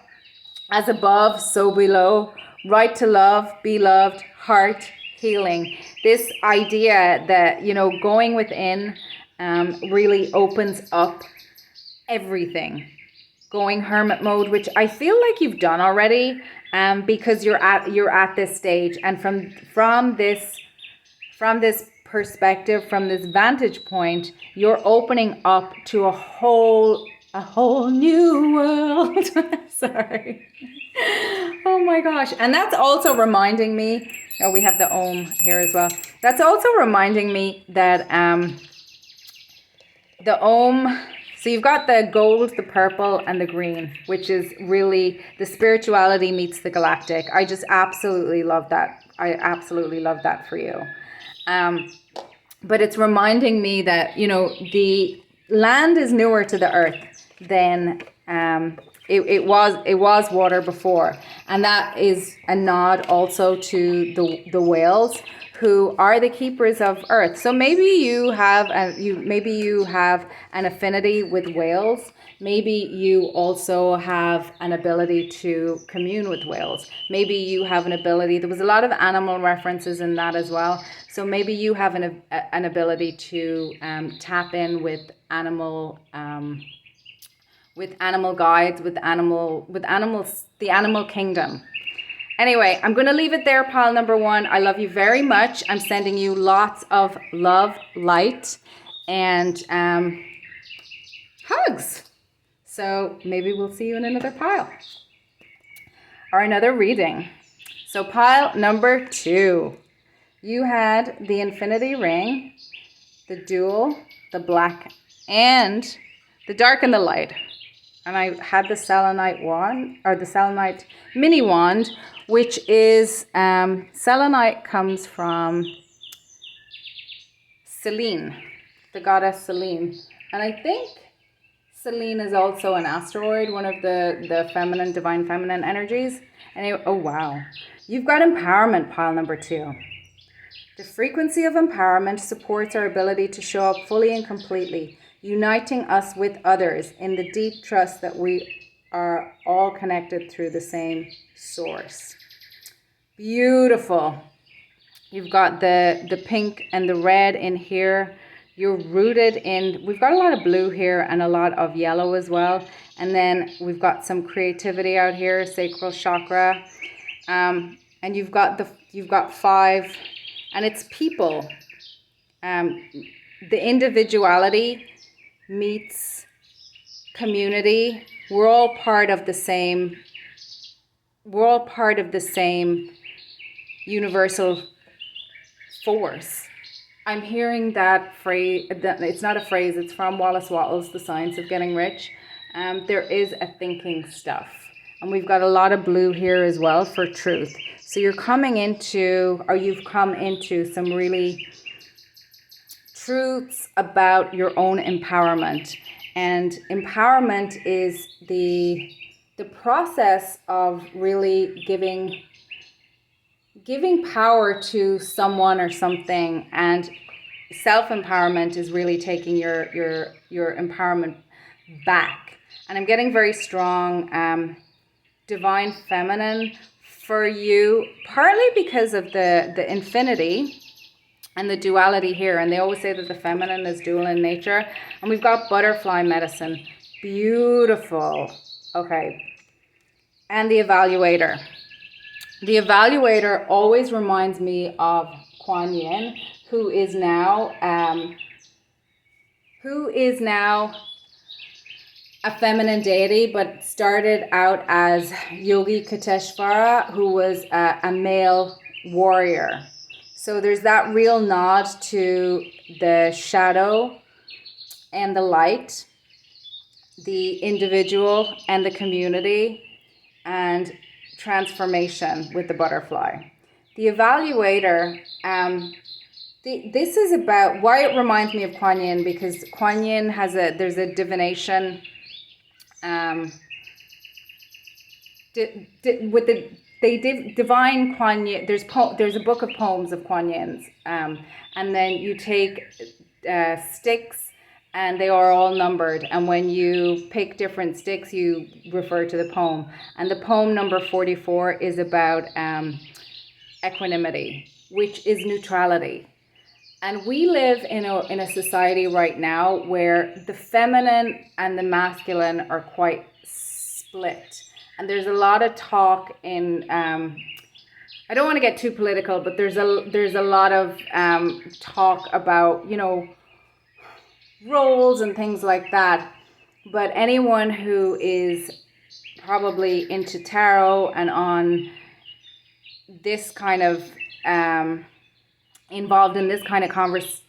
as above, so below, right to love, be loved, heart, healing. This idea that, you know, going within really opens up everything. Going hermit mode, which I feel like you've done already, because you're at this stage, and from this perspective, from this vantage point, you're opening up to a whole new world. Sorry. Oh my gosh. And that's also reminding me, oh, we have the Om here as well. That's also reminding me that the Om, so you've got the gold, the purple, and the green, which is really the spirituality meets the galactic. I just absolutely love that. I absolutely love that for you. But it's reminding me that, you know, the land is newer to the earth than it was water before. And that is a nod also to the whales, who are the keepers of earth. So maybe you have an affinity with whales. Maybe you also have an ability to commune with whales. Maybe you have an ability, there was a lot of animal references in that as well. So maybe you have an ability to tap in with animal guides, with animals, the animal kingdom. Anyway, I'm going to leave it there, pile number one. I love you very much. I'm sending you lots of love, light, and hugs. So maybe we'll see you in another pile or another reading. So pile number two, you had the infinity ring, the dual, the black, and the dark and the light. And I had the selenite wand, or the selenite mini wand, which is, selenite comes from Selene, the goddess Selene. And I think Selene is also an asteroid, one of the feminine, divine feminine energies. Anyway, oh wow. You've got empowerment, pile number two. The frequency of empowerment supports our ability to show up fully and completely, uniting us with others in the deep trust that we are all connected through the same source. Beautiful. You've got the pink and the red in here. You're rooted in, we've got a lot of blue here and a lot of yellow as well. And then we've got some creativity out here, sacral chakra. And you've got five, and it's people. The individuality meets community. We're all part of the same universal force. I'm hearing that phrase, it's not a phrase, it's from Wallace Wattles, The Science of Getting Rich. There is a thinking stuff. And we've got a lot of blue here as well for truth. So you've come into some really truths about your own empowerment. And empowerment is the process of really giving power to someone or something, and self-empowerment is really taking your empowerment back. And I'm getting very strong divine feminine for you, partly because of the infinity and the duality here. And they always say that the feminine is dual in nature. And we've got butterfly medicine. Beautiful. Okay. And the evaluator. The evaluator always reminds me of Kuan Yin, who is now who is now a feminine deity, but started out as Yogi Kateshvara, who was a male warrior. So there's that real nod to the shadow and the light, the individual and the community, and transformation with the butterfly. The evaluator, this is about why it reminds me of Kuan Yin, because Kuan Yin there's a divination divine Kuan Yin. There's a book of poems of Kuan Yin's, and then you take sticks, and they are all numbered, and when you pick different sticks you refer to the poem, and the poem number 44 is about equanimity, which is neutrality. And we live in a society right now where the feminine and the masculine are quite split. And there's a lot of talk in, I don't want to get too political, but there's a lot of talk about, roles and things like that. But anyone who is probably into tarot and on this kind of, involved in this kind of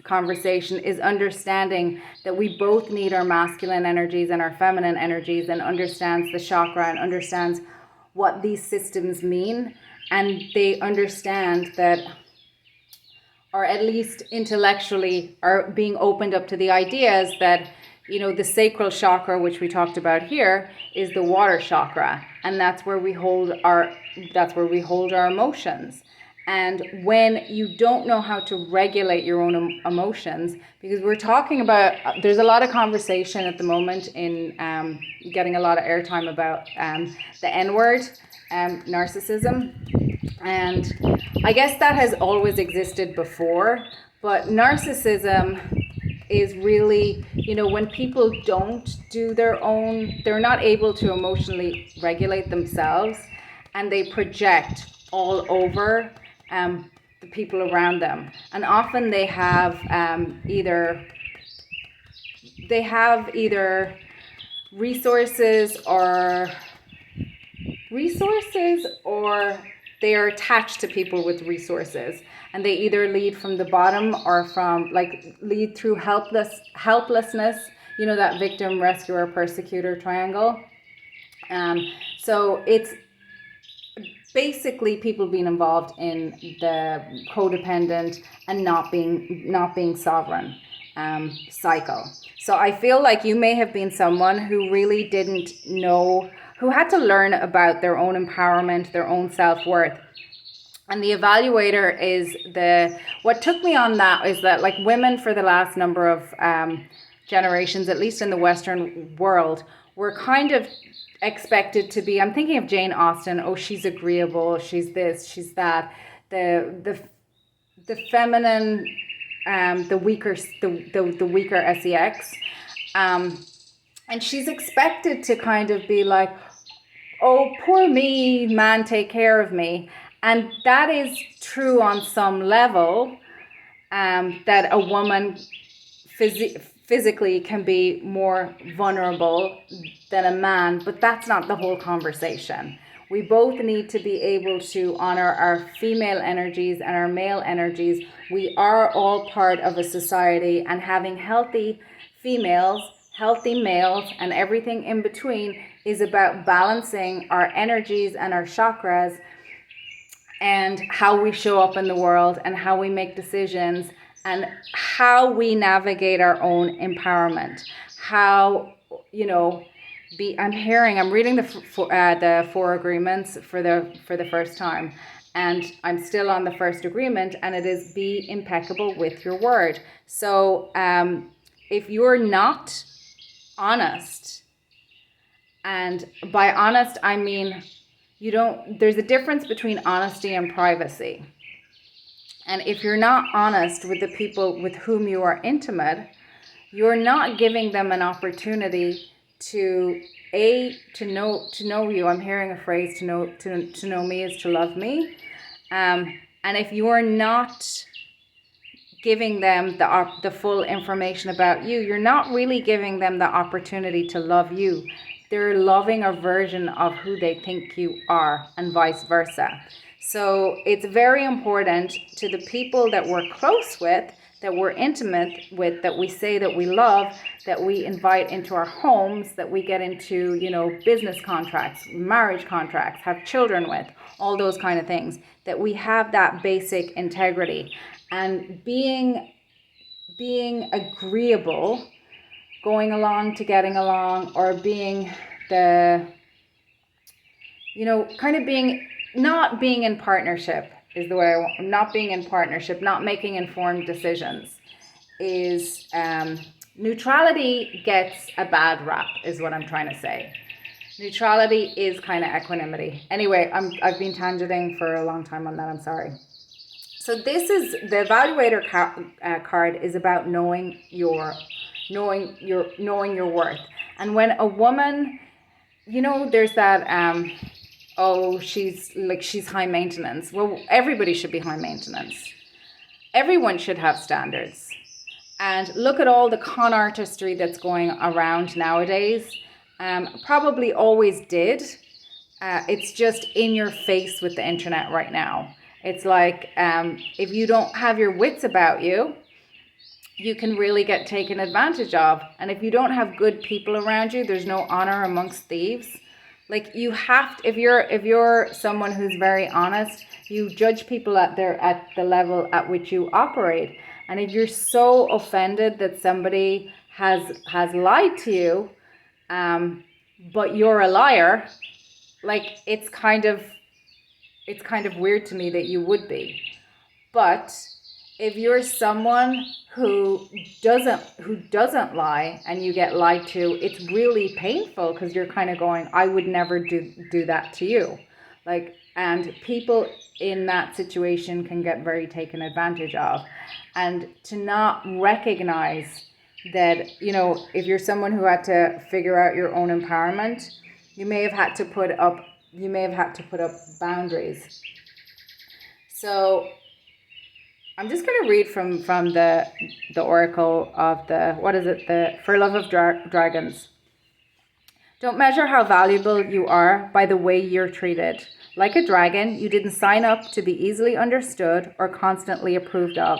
conversation is understanding that we both need our masculine energies and our feminine energies, and understands the chakra and understands what these systems mean, and they understand that, or at least intellectually are being opened up to the ideas that, the sacral chakra, which we talked about here, is the water chakra, and that's where we hold our emotions. And when you don't know how to regulate your own emotions, because we're talking about, there's a lot of conversation at the moment in getting a lot of airtime about the N-word, narcissism. And I guess that has always existed before, but narcissism is really, when people don't do they're not able to emotionally regulate themselves, and they project all over the people around them. And often they have either resources or they are attached to people with resources, and they either lead from the bottom or lead through helplessness, that victim, rescuer, persecutor triangle. So it's basically people being involved in the codependent and not being sovereign cycle. So I feel like you may have been someone who really didn't know, who had to learn about their own empowerment, their own self-worth. And the evaluator is what took me on that is that, like, women for the last number of generations, at least in the Western world, were kind of expected to be, I'm thinking of Jane Austen, she's agreeable, she's this, she's that, the feminine, the weaker sex, and she's expected to kind of be like, oh, poor me, man, take care of me. And that is true on some level, that a woman physically can be more vulnerable than a man, but that's not the whole conversation. We both need to be able to honor our female energies and our male energies. We are all part of a society, and having healthy females, healthy males, and everything in between is about balancing our energies and our chakras, and how we show up in the world, and how we make decisions, and how we navigate our own empowerment. How, I'm reading the 4 agreements for the first time, and I'm still on the first agreement, and it is be impeccable with your word. So if you're not honest, and by honest I mean there's a difference between honesty and privacy. And if you're not honest with the people with whom you are intimate, you're not giving them an opportunity to know you. I'm hearing a phrase, to know me is to love me. And if you are not giving them the full information about you, you're not really giving them the opportunity to love you. They're loving a version of who they think you are, and vice versa. So it's very important to the people that we're close with, that we're intimate with, that we say that we love, that we invite into our homes, that we get into, business contracts, marriage contracts, have children with, all those kind of things, that we have that basic integrity. And being agreeable, going along to getting along, or being not being in partnership is the way not being in partnership, not making informed decisions, is neutrality gets a bad rap, is what I'm trying to say. Neutrality is kind of equanimity. Anyway, I've been tangenting for a long time on that. I'm sorry. So this is the evaluator card is about knowing your worth. And when a woman, there's that she's high maintenance. Well, everybody should be high maintenance. Everyone should have standards. And look at all the con artistry that's going around nowadays. Probably always did. It's just in your face with the internet right now. It's like if you don't have your wits about you, you can really get taken advantage of. And if you don't have good people around you, there's no honor amongst thieves. Like you have to, if you're someone who's very honest, you judge people at the level at which you operate. And if you're so offended that somebody has lied to you, but you're a liar, like it's kind of weird to me that you would be. But if you're someone who doesn't lie and you get lied to, it's really painful, because you're kind of going, I would never do that to you. And people in that situation can get very taken advantage of. And to not recognize that, if you're someone who had to figure out your own empowerment, you may have had to put up boundaries. So I'm just going to read from the oracle of the For Love of Dragons. Don't measure how valuable you are by the way you're treated. Like a dragon, you didn't sign up to be easily understood or constantly approved of.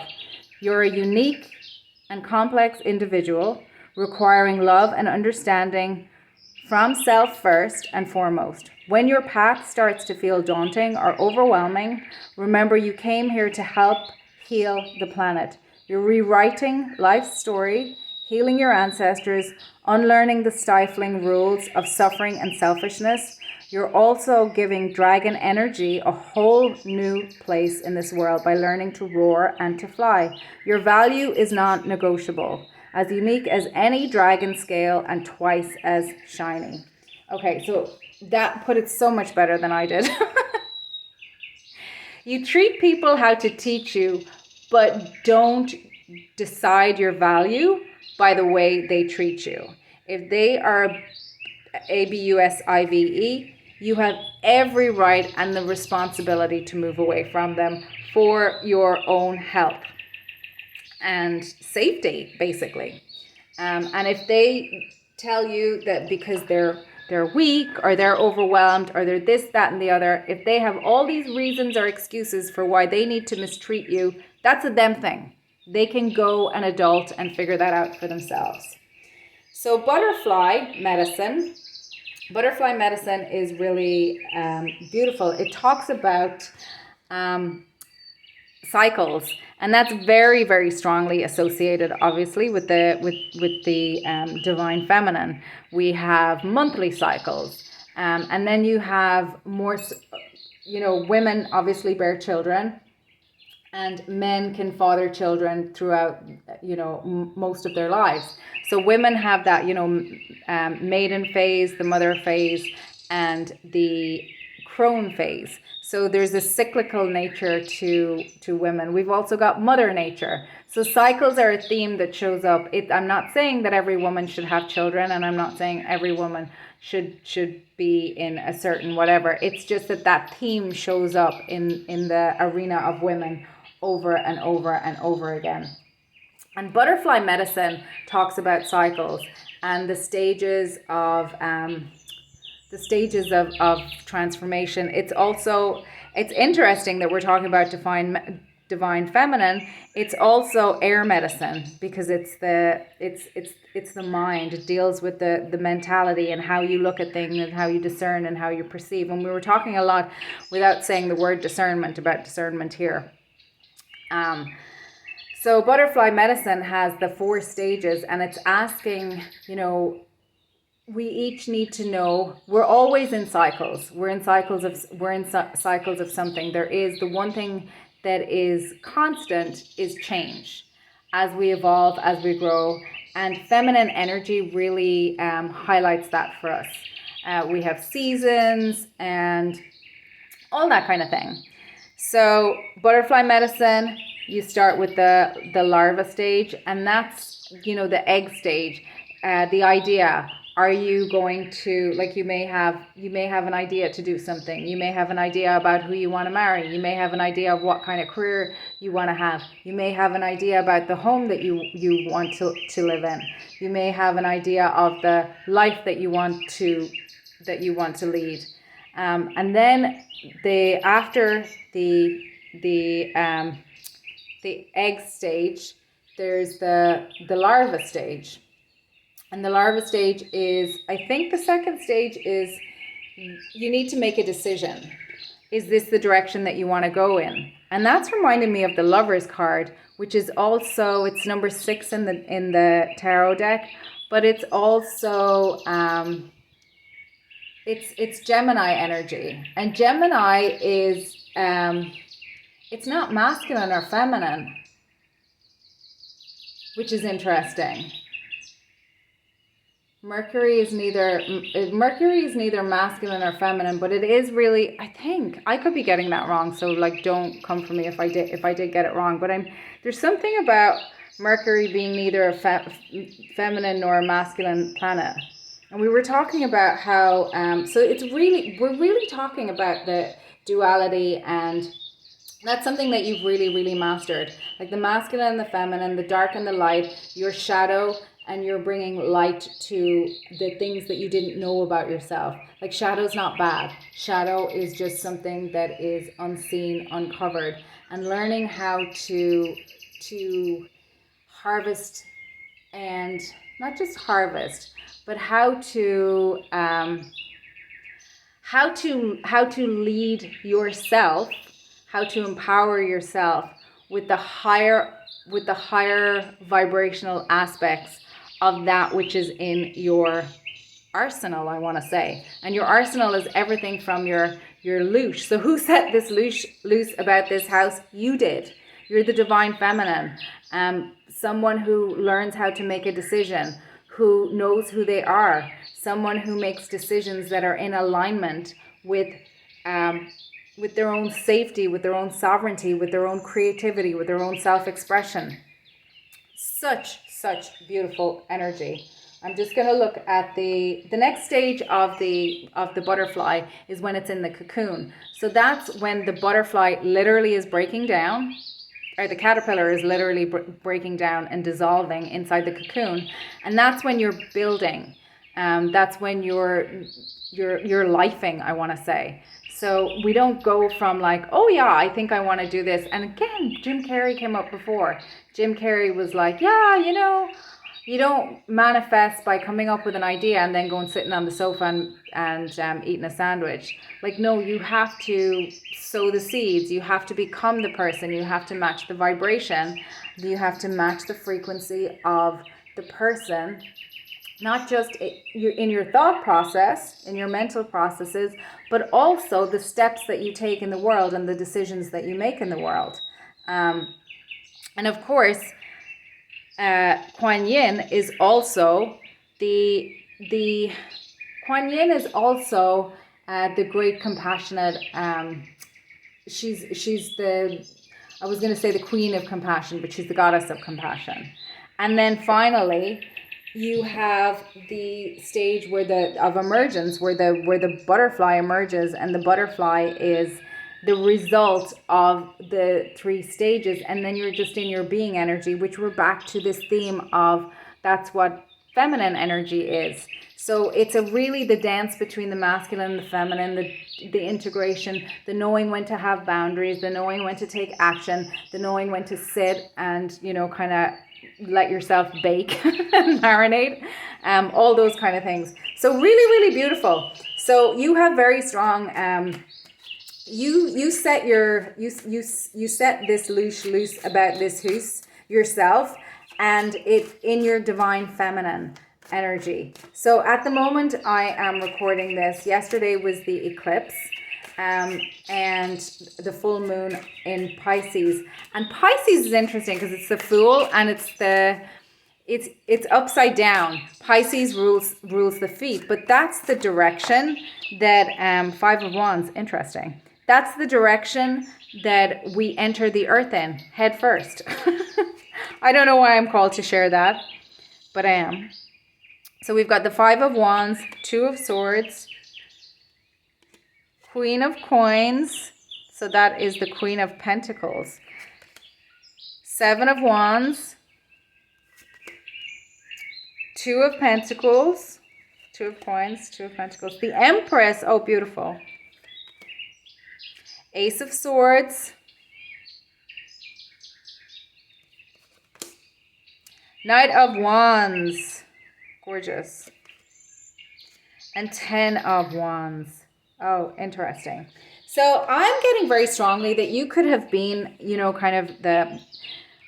You're a unique and complex individual, requiring love and understanding from self first and foremost. When your path starts to feel daunting or overwhelming, remember you came here to help heal the planet. You're rewriting life's story, healing your ancestors, unlearning the stifling rules of suffering and selfishness. You're also giving dragon energy a whole new place in this world by learning to roar and to fly. Your value is not negotiable, as unique as any dragon scale and twice as shiny. Okay, so that put it so much better than I did. You treat people how to teach you, but don't decide your value by the way they treat you. If they are ABUSIVE, you have every right and the responsibility to move away from them for your own health and safety, basically. And if they tell you that because they're weak or they're overwhelmed or they're this, that, and the other, if they have all these reasons or excuses for why they need to mistreat you, that's a them thing. They can go and adult and figure that out for themselves. So butterfly medicine is really beautiful. It talks about cycles, and that's very, very strongly associated, obviously, with the divine feminine. We have monthly cycles, and then you have more. Women obviously bear children, and men can father children throughout, most of their lives. So women have that, maiden phase, the mother phase, and the crone phase. So there's a cyclical nature to women. We've also got mother nature. So cycles are a theme that shows up. I'm not saying that every woman should have children, and I'm not saying every woman should be in a certain whatever. It's just that theme shows up in the arena of women over and over and over again. And butterfly medicine talks about cycles and the stages of transformation. It's interesting that we're talking about divine feminine. It's also air medicine, because it's the mind. It deals with the mentality and how you look at things and how you discern and how you perceive. And we were talking a lot, without saying the word discernment, about discernment here. So butterfly medicine has the 4 stages, and it's asking, we each need to know, we're always in cycles. We're in cycles of something. There is the one thing that is constant is change as we evolve, as we grow. And feminine energy really highlights that for us. We have seasons and all that kind of thing. So butterfly medicine, you start with the larva stage, and that's, the egg stage. The idea, are you going to, like, you may have an idea to do something. You may have an idea about who you want to marry. You may have an idea of what kind of career you want to have. You may have an idea about the home that you want to live in. You may have an idea of the life that you want to lead. And then after the egg stage, there's the larva stage. And the larva stage is, I think the second stage is, you need to make a decision. Is this the direction that you want to go in? And that's reminding me of the Lover's card, which is also, it's number 6 in the tarot deck, but it's also, it's Gemini energy. And Gemini is, it's not masculine or feminine, which is interesting. Mercury is neither masculine or feminine, but it is really, I think, I could be getting that wrong, so like don't come for me if I did get it wrong, but there's something about Mercury being neither a feminine nor a masculine planet. And we were talking about how so we're really talking about the duality, and that's something that you've really, really mastered. Like the masculine and the feminine, the dark and the light, your shadow, and you're bringing light to the things that you didn't know about yourself. Like shadow's not bad. Shadow is just something that is unseen, uncovered, and learning how to harvest, and not just harvest, but how to lead yourself, how to empower yourself with the higher vibrational aspects of that which is in your arsenal, I want to say. And your arsenal is everything from your loosh. So who set this loose about this house? You did. You're the divine feminine. Someone who learns how to make a decision, who knows who they are, someone who makes decisions that are in alignment with their own safety, with their own sovereignty, with their own creativity, with their own self-expression. Such beautiful energy. I'm just going to look at the next stage of the butterfly is when it's in the cocoon. So that's when the butterfly literally is breaking down, or the caterpillar is literally breaking down and dissolving inside the cocoon, and that's when you're building. That's when you're lifing, I want to say. So we don't go from like, oh yeah, I think I want to do this. And again, Jim Carrey came up before. Jim Carrey was like, yeah, you don't manifest by coming up with an idea and then going sitting on the sofa and eating a sandwich. Like, no, you have to sow the seeds. You have to become the person. You have to match the vibration. You have to match the frequency of the person, not just in your thought process, in your mental processes, but also the steps that you take in the world and the decisions that you make in the world. And of course, Kuan Yin is also the great compassionate. She's the, I was going to say the queen of compassion, but she's the goddess of compassion. And then finally, you have the stage of emergence, where the butterfly emerges, and the butterfly is the result of the 3 stages, and then you're just in your being energy, which we're back to this theme of that's what feminine energy is. So it's really the dance between the masculine and the feminine, the integration, the knowing when to have boundaries, the knowing when to take action, the knowing when to sit and, you know, kind of let yourself bake and marinate, all those kind of things. So really, really beautiful. So you have very strong, you set this loose about this Hoose yourself, and it's in your divine feminine energy. So at the moment I am recording this, yesterday was the eclipse, and the full moon in Pisces. And Pisces is interesting because it's the Fool, and it's upside down. Pisces rules the feet, but that's the direction that 5 of Wands, interesting. That's the direction that we enter the earth in, head first. I don't know why I'm called to share that, but I am. So we've got the 5 of Wands, 2 of Swords, Queen of Coins. So that is the Queen of Pentacles. 7 of Wands, 2 of Pentacles, 2 of Coins, 2 of Pentacles. The Empress, oh, beautiful. Ace of Swords, Knight of Wands, gorgeous, and 10 of Wands. Oh, interesting. So I'm getting very strongly that you could have been, you know, kind of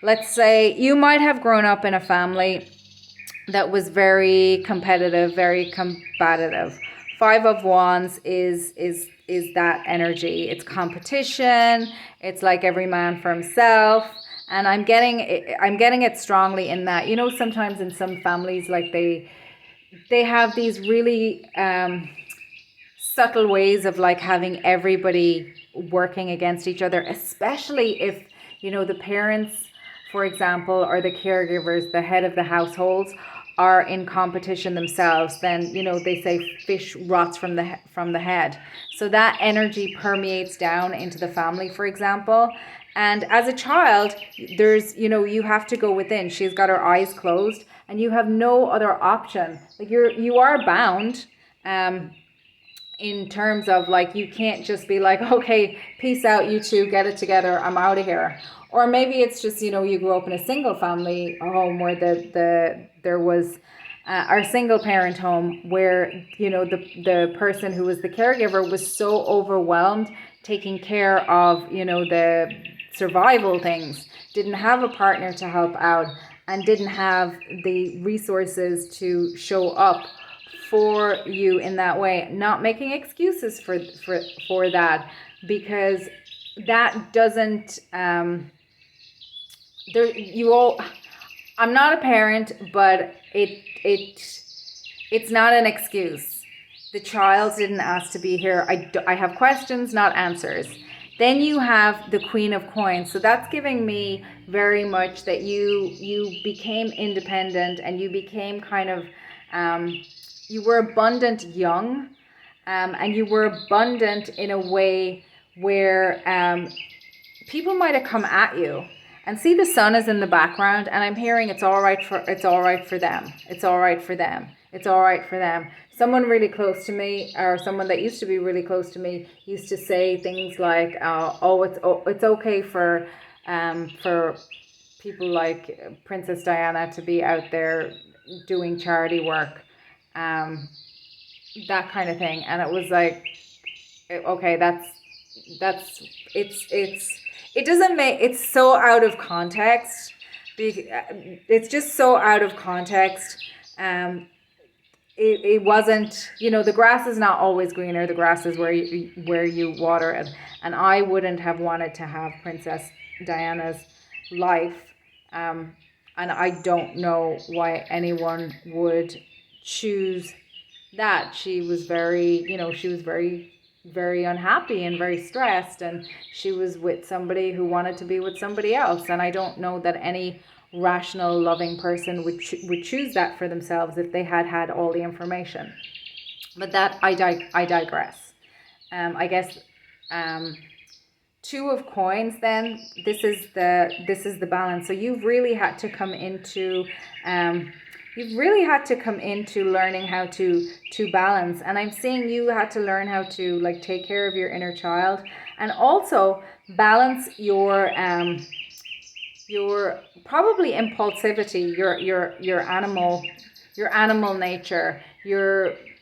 let's say you might have grown up in a family that was very competitive, very combative. 5 of Wands is that energy. It's competition. It's like every man for himself. And I'm getting it strongly in that, you know, sometimes in some families, like they have these really subtle ways of like having everybody working against each other, especially if, you know, the parents, for example, or the caregivers, the head of the households, are in competition themselves. Then, you know, they say fish rots from the head. So that energy permeates down into the family, for example. And as a child, there's, you know, you have to go within. She's got her eyes closed and you have no other option. Like you are bound, in terms of like, you can't just be like, okay, peace out, you two, get it together, I'm out of here. Or maybe it's just, you know, you grew up in a single family home where there was our single parent home where, you know, the person who was the caregiver was so overwhelmed taking care of, you know, the survival things, didn't have a partner to help out, and didn't have the resources to show up for you in that way. Not making excuses for that, because that doesn't I'm not a parent, but it's not an excuse. The child didn't ask to be here. I have questions, not answers. Then you have the Queen of Coins. So that's giving me very much that you became independent, and you became kind of you were abundant young, and you were abundant in a way where people might have come at you. And see, the sun is in the background, and I'm hearing it's all right for them. It's all right for them. It's all right for them. Someone really close to me, or someone that used to be really close to me, used to say things like, it's okay for people like Princess Diana to be out there doing charity work, that kind of thing. And it was like, okay, it doesn't make, it's so out of context. It's just so out of context. It wasn't, you know, the grass is not always greener. The grass is where you water it. And I wouldn't have wanted to have Princess Diana's life. And I don't know why anyone would choose that. She was very, you know, very unhappy and very stressed, and she was with somebody who wanted to be with somebody else. And I don't know that any rational, loving person would choose that for themselves if they had all the information. But that I digress. I guess Two of coins, then this is the balance. So you've really had to come into learning how to balance. And I'm seeing you had to learn how to like take care of your inner child, and also balance your probably impulsivity, your animal nature.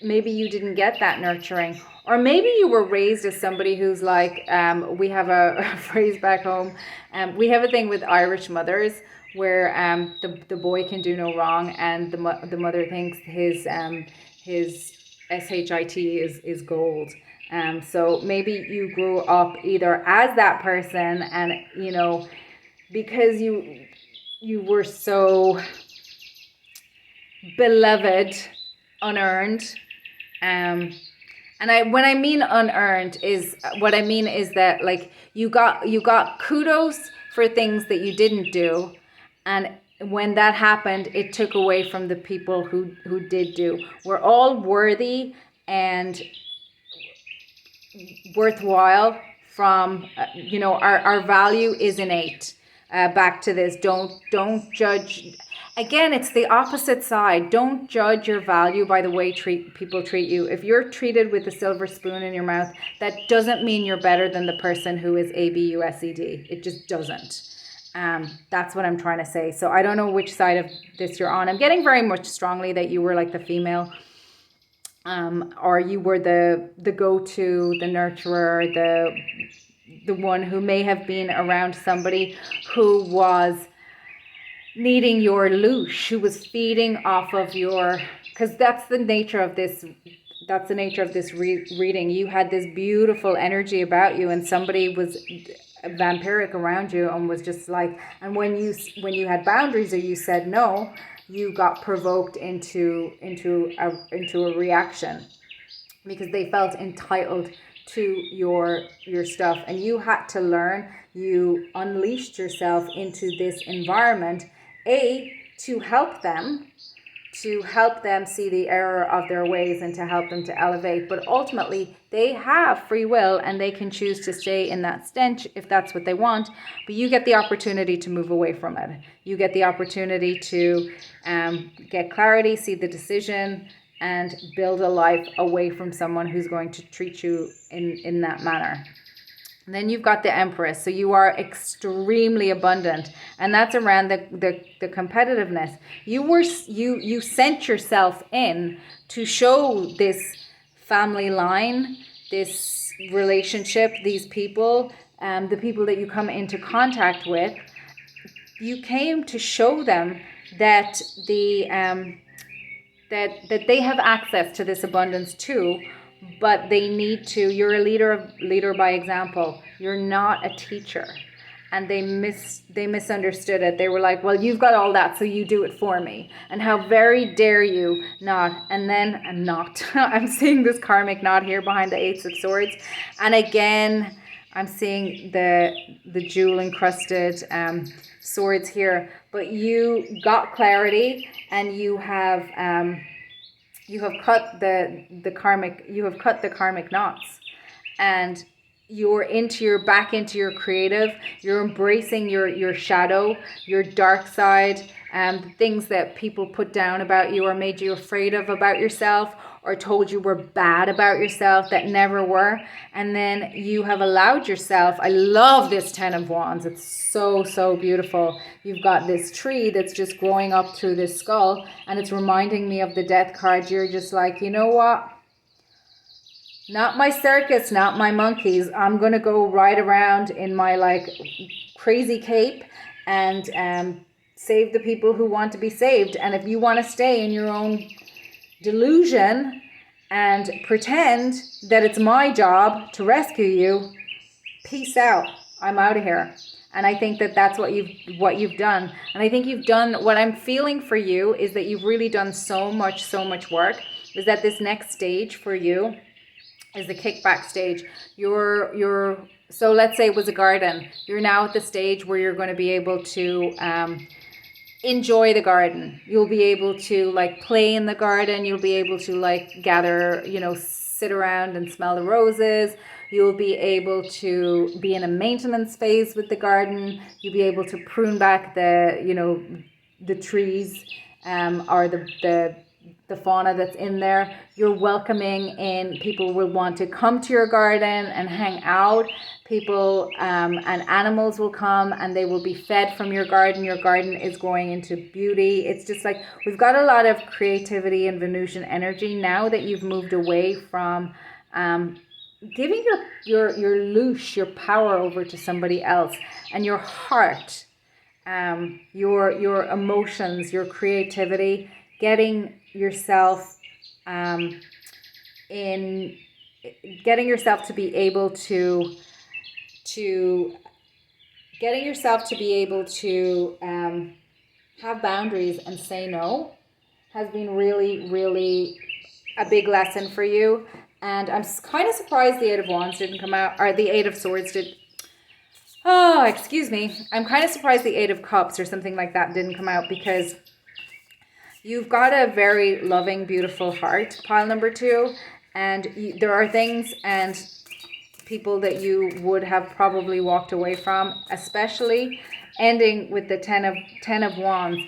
Maybe you didn't get that nurturing, or maybe you were raised as somebody who's like, we have a phrase back home, we have a thing with Irish mothers where the boy can do no wrong, and the mother thinks his shit is gold. So maybe you grew up either as that person, and because you were so beloved, unearned, and when I mean unearned is what I mean is that like you got kudos for things that you didn't do, and when that happened, it took away from the people who did do. We're all worthy and worthwhile from our value is innate. Back to this, don't judge. Again, it's the opposite side. Don't judge your value by the way people treat you. If you're treated with a silver spoon in your mouth, that doesn't mean you're better than the person who is ABUSED. It just doesn't. That's what I'm trying to say. So I don't know which side of this you're on. I'm getting very much strongly that you were like the female, or you were the go-to, the nurturer, the one who may have been around somebody who was needing your loosh, who was feeding off of your, because that's the nature of this reading. You had this beautiful energy about you, and somebody was vampiric around you and was just like, and when you had boundaries or you said no, you got provoked into a reaction because they felt entitled to your stuff, and you had to learn. You unleashed yourself into this environment, to help them see the error of their ways and to help them to elevate. But ultimately, they have free will and they can choose to stay in that stench if that's what they want. But you get the opportunity to move away from it. You get the opportunity to get clarity, see the decision, and build a life away from someone who's going to treat you in that manner. And then you've got the Empress. So you are extremely abundant, and that's around the competitiveness. You sent yourself in to show this family line, this relationship, these people, the people that you come into contact with. You came to show them that that they have access to this abundance too, but they need to. You're a leader by example. You're not a teacher. And they misunderstood it. They were like, well, you've got all that, so you do it for me. And how very dare you not. And then I'm seeing this karmic knot here behind the Eight of Swords. And again, I'm seeing the jewel encrusted swords here. But you got clarity, and you have cut the karmic knots, and you're back into your creative. You're embracing your shadow, your dark side, the things that people put down about you or made you afraid of about yourself, or told you were bad about yourself that never were. And then you have allowed yourself. I love this Ten of Wands. It's so, so beautiful. You've got this tree that's just growing up through this skull, and it's reminding me of the Death card. You're just like, you know what? Not my circus, not my monkeys. I'm going to go ride around in my like crazy cape and save the people who want to be saved. And if you want to stay in your own delusion and pretend that it's my job to rescue you, peace out. I'm out of here. And I think that that's what you've done. And I think you've done, what I'm feeling for you is that you've really done so much work. Is that this next stage for you is the kickback stage. So let's say it was a garden. You're now at the stage where you're going to be able to enjoy the garden. You'll be able to like play in the garden. You'll be able to like gather, sit around and smell the roses. You'll be able to be in a maintenance phase with the garden. You'll be able to prune back the trees, or the fauna that's in there. You're welcoming in, people will want to come to your garden and hang out. People and animals will come and they will be fed from your garden. Your garden is growing into beauty. It's just like, we've got a lot of creativity and Venusian energy now that you've moved away from giving your loosh, your power over to somebody else, and your heart, your emotions, your creativity, getting yourself getting yourself to be able to have boundaries and say no has been really, really a big lesson for you. And I'm kind of surprised the Eight of Wands didn't come out, or the Eight of Swords did. Oh, excuse me. I'm kind of surprised the Eight of Cups or something like that didn't come out, because you've got a very loving, beautiful heart, pile number 2. And there are things and people that you would have probably walked away from, especially ending with the Ten of Wands.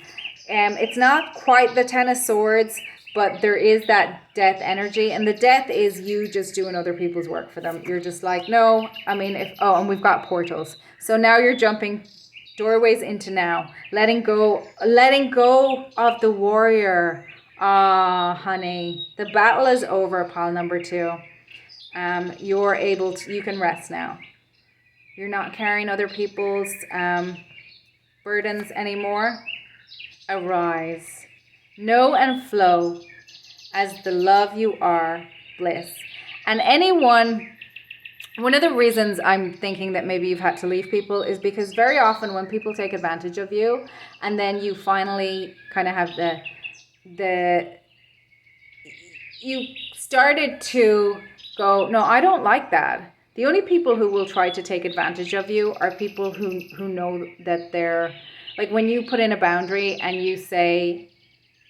It's not quite the Ten of Swords, but there is that death energy, and the death is you just doing other people's work for them. You're just like, no, I mean, and we've got portals. So now you're jumping doorways into now, letting go of the warrior. Ah, honey, the battle is over, pile number 2. You can rest now. You're not carrying other people's burdens anymore. Arise, know and flow as the love you are, bliss. And one of the reasons I'm thinking that maybe you've had to leave people is because very often when people take advantage of you, and then you finally kind of have you started to go, no, I don't like that. The only people who will try to take advantage of you are people who know that they're, like, when you put in a boundary and you say,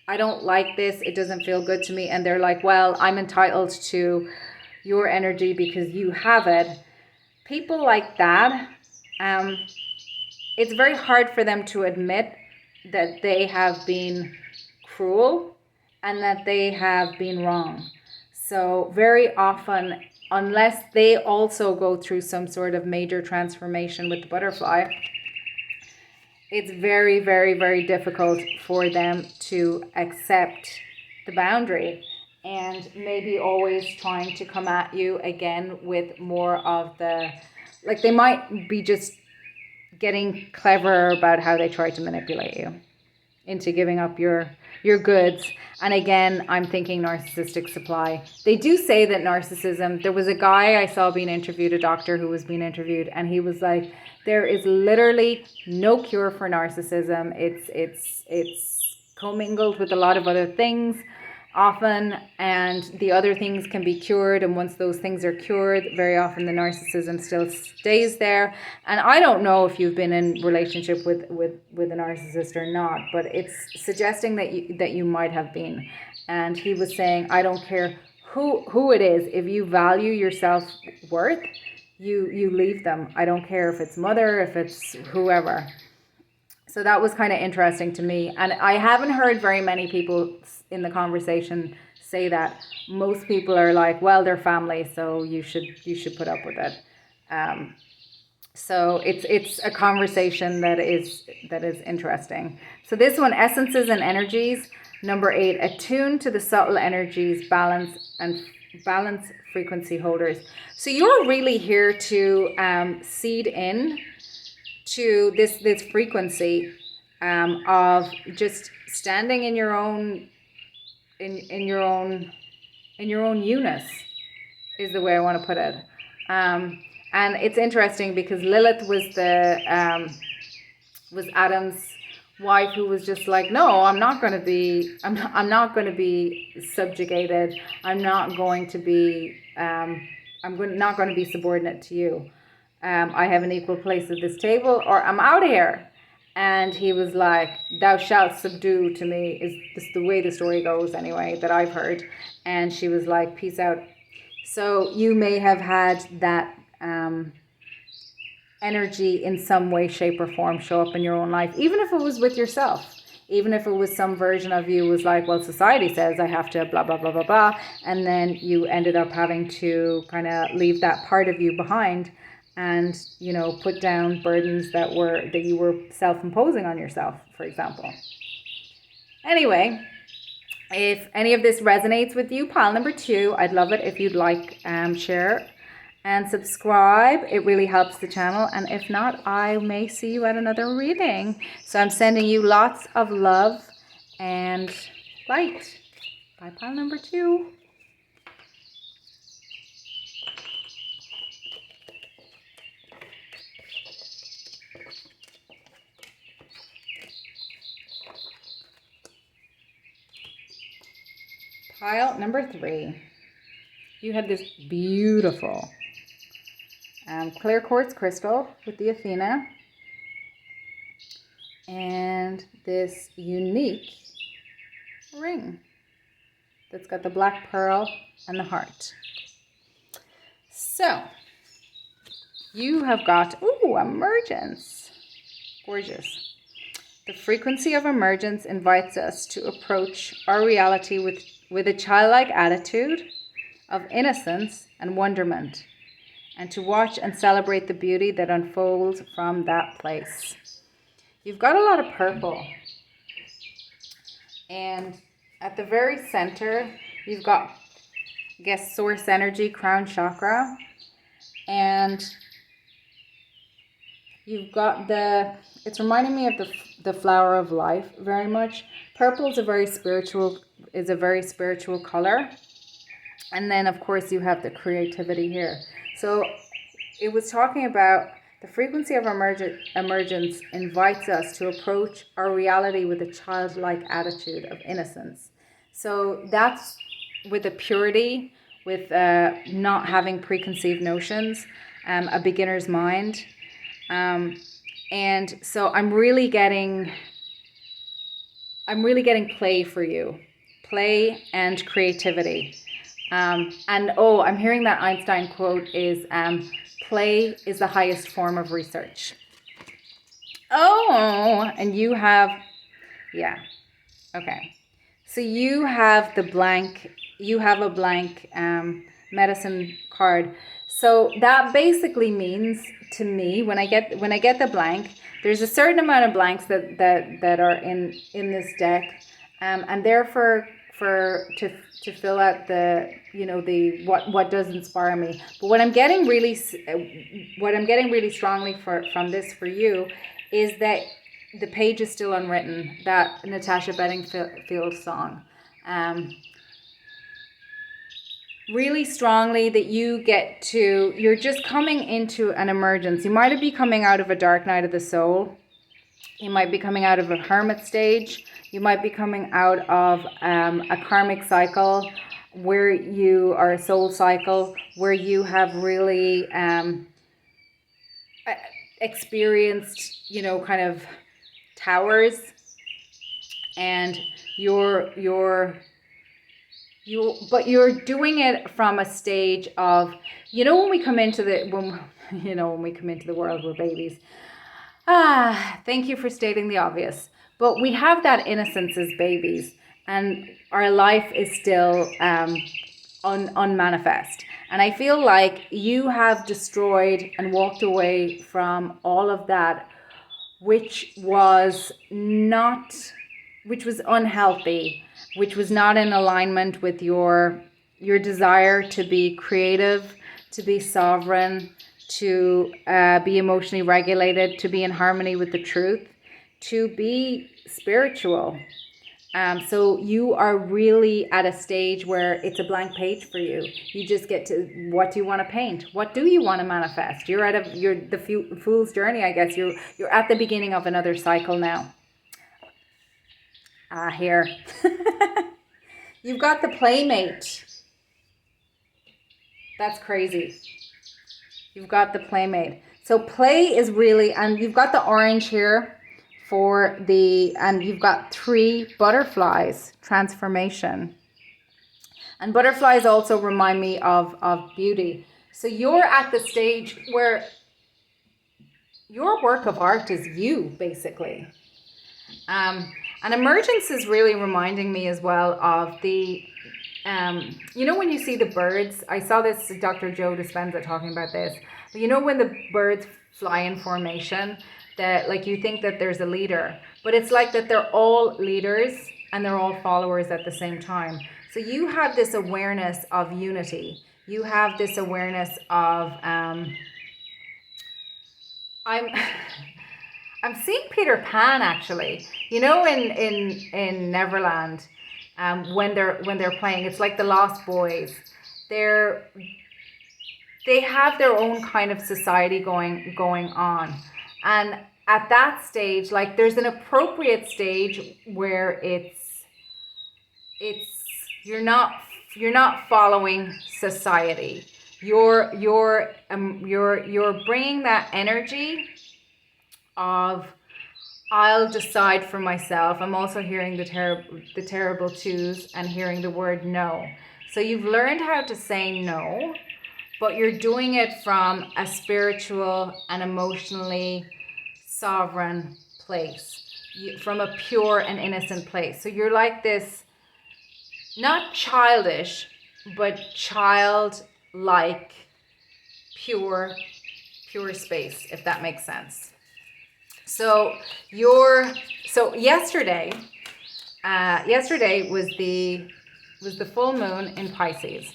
I don't like this, it doesn't feel good to me, and they're like, well, I'm entitled to your energy because you have it. People like that, it's very hard for them to admit that they have been cruel and that they have been wrong. So very often, unless they also go through some sort of major transformation with the butterfly, it's very, very, very difficult for them to accept the boundary, and maybe always trying to come at you again with more of the, like, they might be just getting clever about how they try to manipulate you into giving up your goods. And again, I'm thinking narcissistic supply. They do say that narcissism, there was a guy I saw being interviewed, a doctor who was being interviewed, and he was like, there is literally no cure for narcissism. It's commingled with a lot of other things often, and the other things can be cured, and once those things are cured, very often the narcissism still stays there. And I don't know if you've been in relationship with a narcissist or not, but it's suggesting that you might have been. And he was saying, I don't care who it is, if you value your self-worth, you leave them. I don't care if it's mother, if it's whoever. So that was kind of interesting to me. And I haven't heard very many people in the conversation say that. Most people are like, well, they're family, so you should put up with it. So it's a conversation that is interesting. So this one, essences and energies, number 8, attune to the subtle energies, balance frequency holders. So you're really here to seed in to this frequency of just standing in your own eunice, is the way I want to put it. And it's interesting because Lilith was was Adam's wife, who was just like, no, I'm not going to be subjugated. I'm not going to be not going to be subordinate to you. I have an equal place at this table, or I'm out of here. And he was like, thou shalt subdue to me, is this the way the story goes anyway, that I've heard. And she was like, peace out. So you may have had that energy in some way, shape, or form show up in your own life, even if it was with yourself. Even if it was some version of you was like, well, society says I have to blah, blah, blah, blah, blah. And then you ended up having to kind of leave that part of you behind and, you know, put down burdens that you were self-imposing on yourself, for example. Anyway, if any of this resonates with you, pile number 2, I'd love it if you'd like, share, and subscribe. It really helps the channel. And if not, I may see you at another reading. So I'm sending you lots of love and light. Bye, pile number 2. Pile number 3. You have this beautiful clear quartz crystal with the Athena, and this unique ring that's got the black pearl and the heart. So you have got, emergence. Gorgeous. The frequency of emergence invites us to approach our reality with a childlike attitude of innocence and wonderment, and to watch and celebrate the beauty that unfolds from that place. You've got a lot of purple, and at the very center you've got, I guess, source energy, crown chakra, and you've got it's reminding me of the flower of life very much. Purple is a very spiritual color. And then, of course, you have the creativity here. So it was talking about the frequency of emergence invites us to approach our reality with a childlike attitude of innocence. So that's with a purity, with not having preconceived notions, a beginner's mind. And so I'm really getting play for you. Play and creativity. I'm hearing that Einstein quote is, play is the highest form of research. Oh, and you have, yeah, okay. So you have a blank medicine card. So that basically means to me, when I get the blank, there's a certain amount of blanks that are in this deck, and therefore to fill out what does inspire me. But what I'm getting really strongly from this for you is that the page is still unwritten, that Natasha Bedingfield song. Really strongly that you're just coming into an emergence. You might be coming out of a dark night of the soul. You might be coming out of a hermit stage. You might be coming out of a karmic cycle where you are a soul cycle, where you have really experienced, kind of towers, and but you're doing it from a stage of, when we come into the world, we're babies. Thank you for stating the obvious. But we have that innocence as babies, and our life is still unmanifest. And I feel like you have destroyed and walked away from all of that, which was unhealthy, which was not in alignment with your desire to be creative, to be sovereign, to be emotionally regulated, to be in harmony with the truth, to be spiritual. So you are really at a stage where it's a blank page for you. You just get to, what do you want to paint? What do you want to manifest? You're the fool's journey, I guess. You're at the beginning of another cycle now. Here. You've got the playmate. That's crazy. You've got the playmate. So play is really, and you've got the orange here and you've got 3 butterflies, transformation. And butterflies also remind me of beauty. So you're at the stage where your work of art is you, basically. And emergence is really reminding me as well of the, you know, when you see the birds, I saw this, Dr. Joe Dispenza talking about this, but you know, when the birds fly in formation, that like you think that there's a leader, but it's like that they're all leaders and they're all followers at the same time. So you have this awareness of unity. You have this awareness of, I'm seeing Peter Pan actually. You know, in Neverland, when they're playing, it's like the Lost Boys. They have their own kind of society going on, and at that stage, like there's an appropriate stage where it's you're not following society. You're bringing that energy of, I'll decide for myself. I'm also hearing the terrible twos and hearing the word no. So you've learned how to say no, but you're doing it from a spiritual and emotionally sovereign place, from a pure and innocent place. So you're like this, not childish, but childlike, pure space, if that makes sense. So yesterday was the full moon in Pisces,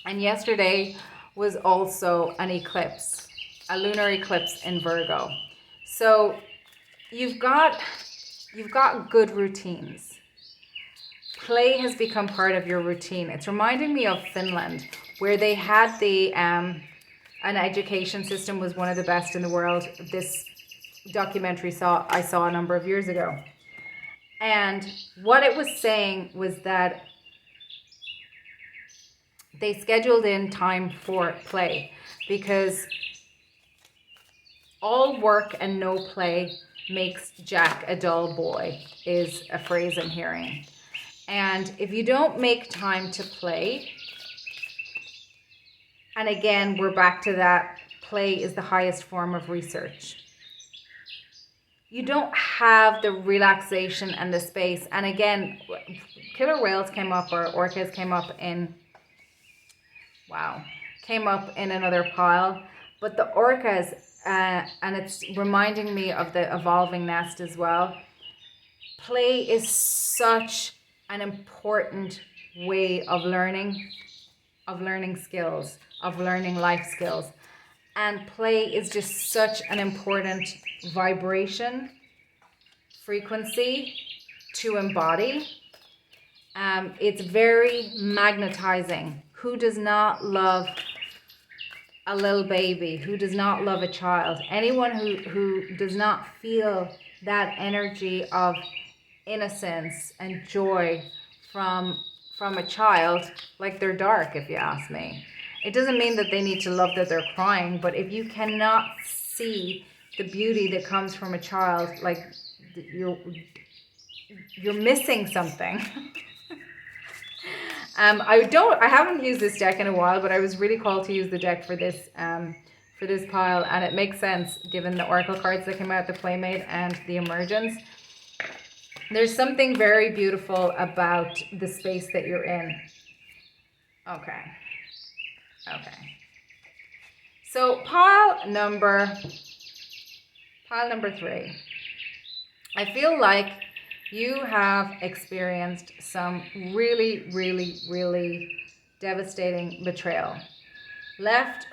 and yesterday was also an eclipse, a lunar eclipse in Virgo. So you've got good routines. Play has become part of your routine. It's reminding me of Finland, where they had the an education system was one of the best in the world. This documentary I saw a number of years ago. And what it was saying was that they scheduled in time for play, because all work and no play makes Jack a dull boy, is a phrase I'm hearing. And if you don't make time to play, and again, we're back to that, play is the highest form of research. You don't have the relaxation and the space. And again, killer whales came up, or orcas came up in another pile. But the orcas, and it's reminding me of the evolving nest as well. Play is such an important way of learning skills, of learning life skills. And play is just such an important vibration, frequency to embody. It's very magnetizing. Who does not love a little baby? Who does not love a child? Anyone who does not feel that energy of innocence and joy from a child, like, they're dark, if you ask me. It doesn't mean that they need to love that they're crying, but if you cannot see the beauty that comes from a child, like, you're missing something. I haven't used this deck in a while, but I was really called to use the deck for this pile, and it makes sense given the oracle cards that came out, the Playmate and the Emergence. There's something very beautiful about the space that you're in. Okay. So pile number 3. I feel like you have experienced some really, really, really devastating betrayal. Left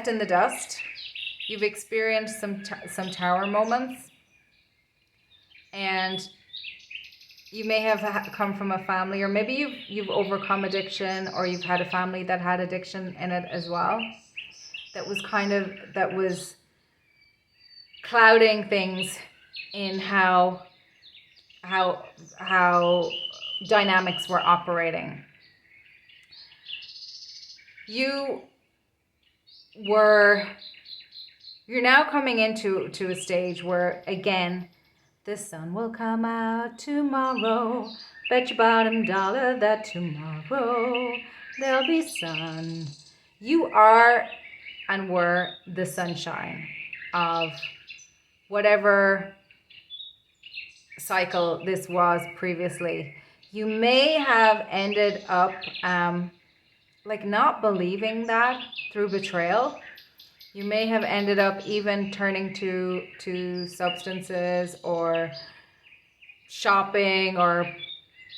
in the dust. You've experienced some tower moments. And you may have come from a family, or maybe you've overcome addiction, or you've had a family that had addiction in it as well. That was clouding things in how dynamics were operating. You're now coming into a stage where, again, the sun will come out tomorrow. Bet your bottom dollar that tomorrow there'll be sun. You are and were the sunshine of whatever cycle this was previously. You may have ended up like not believing that through betrayal. You may have ended up even turning to substances or shopping or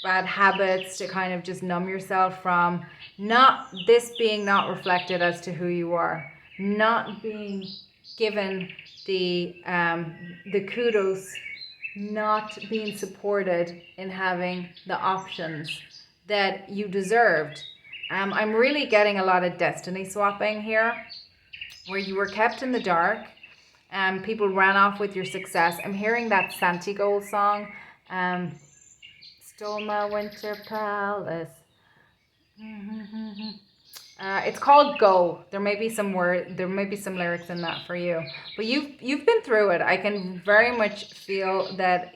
bad habits to kind of just numb yourself from not reflected as to who you are, not being given the kudos, not being supported in having the options that you deserved. I'm really getting a lot of destiny swapping here, where you were kept in the dark and people ran off with your success. I'm hearing that Santigold song, Stole My Winter Palace. It's called Go. There may be some lyrics in that for you. But you've been through it. I can very much feel that.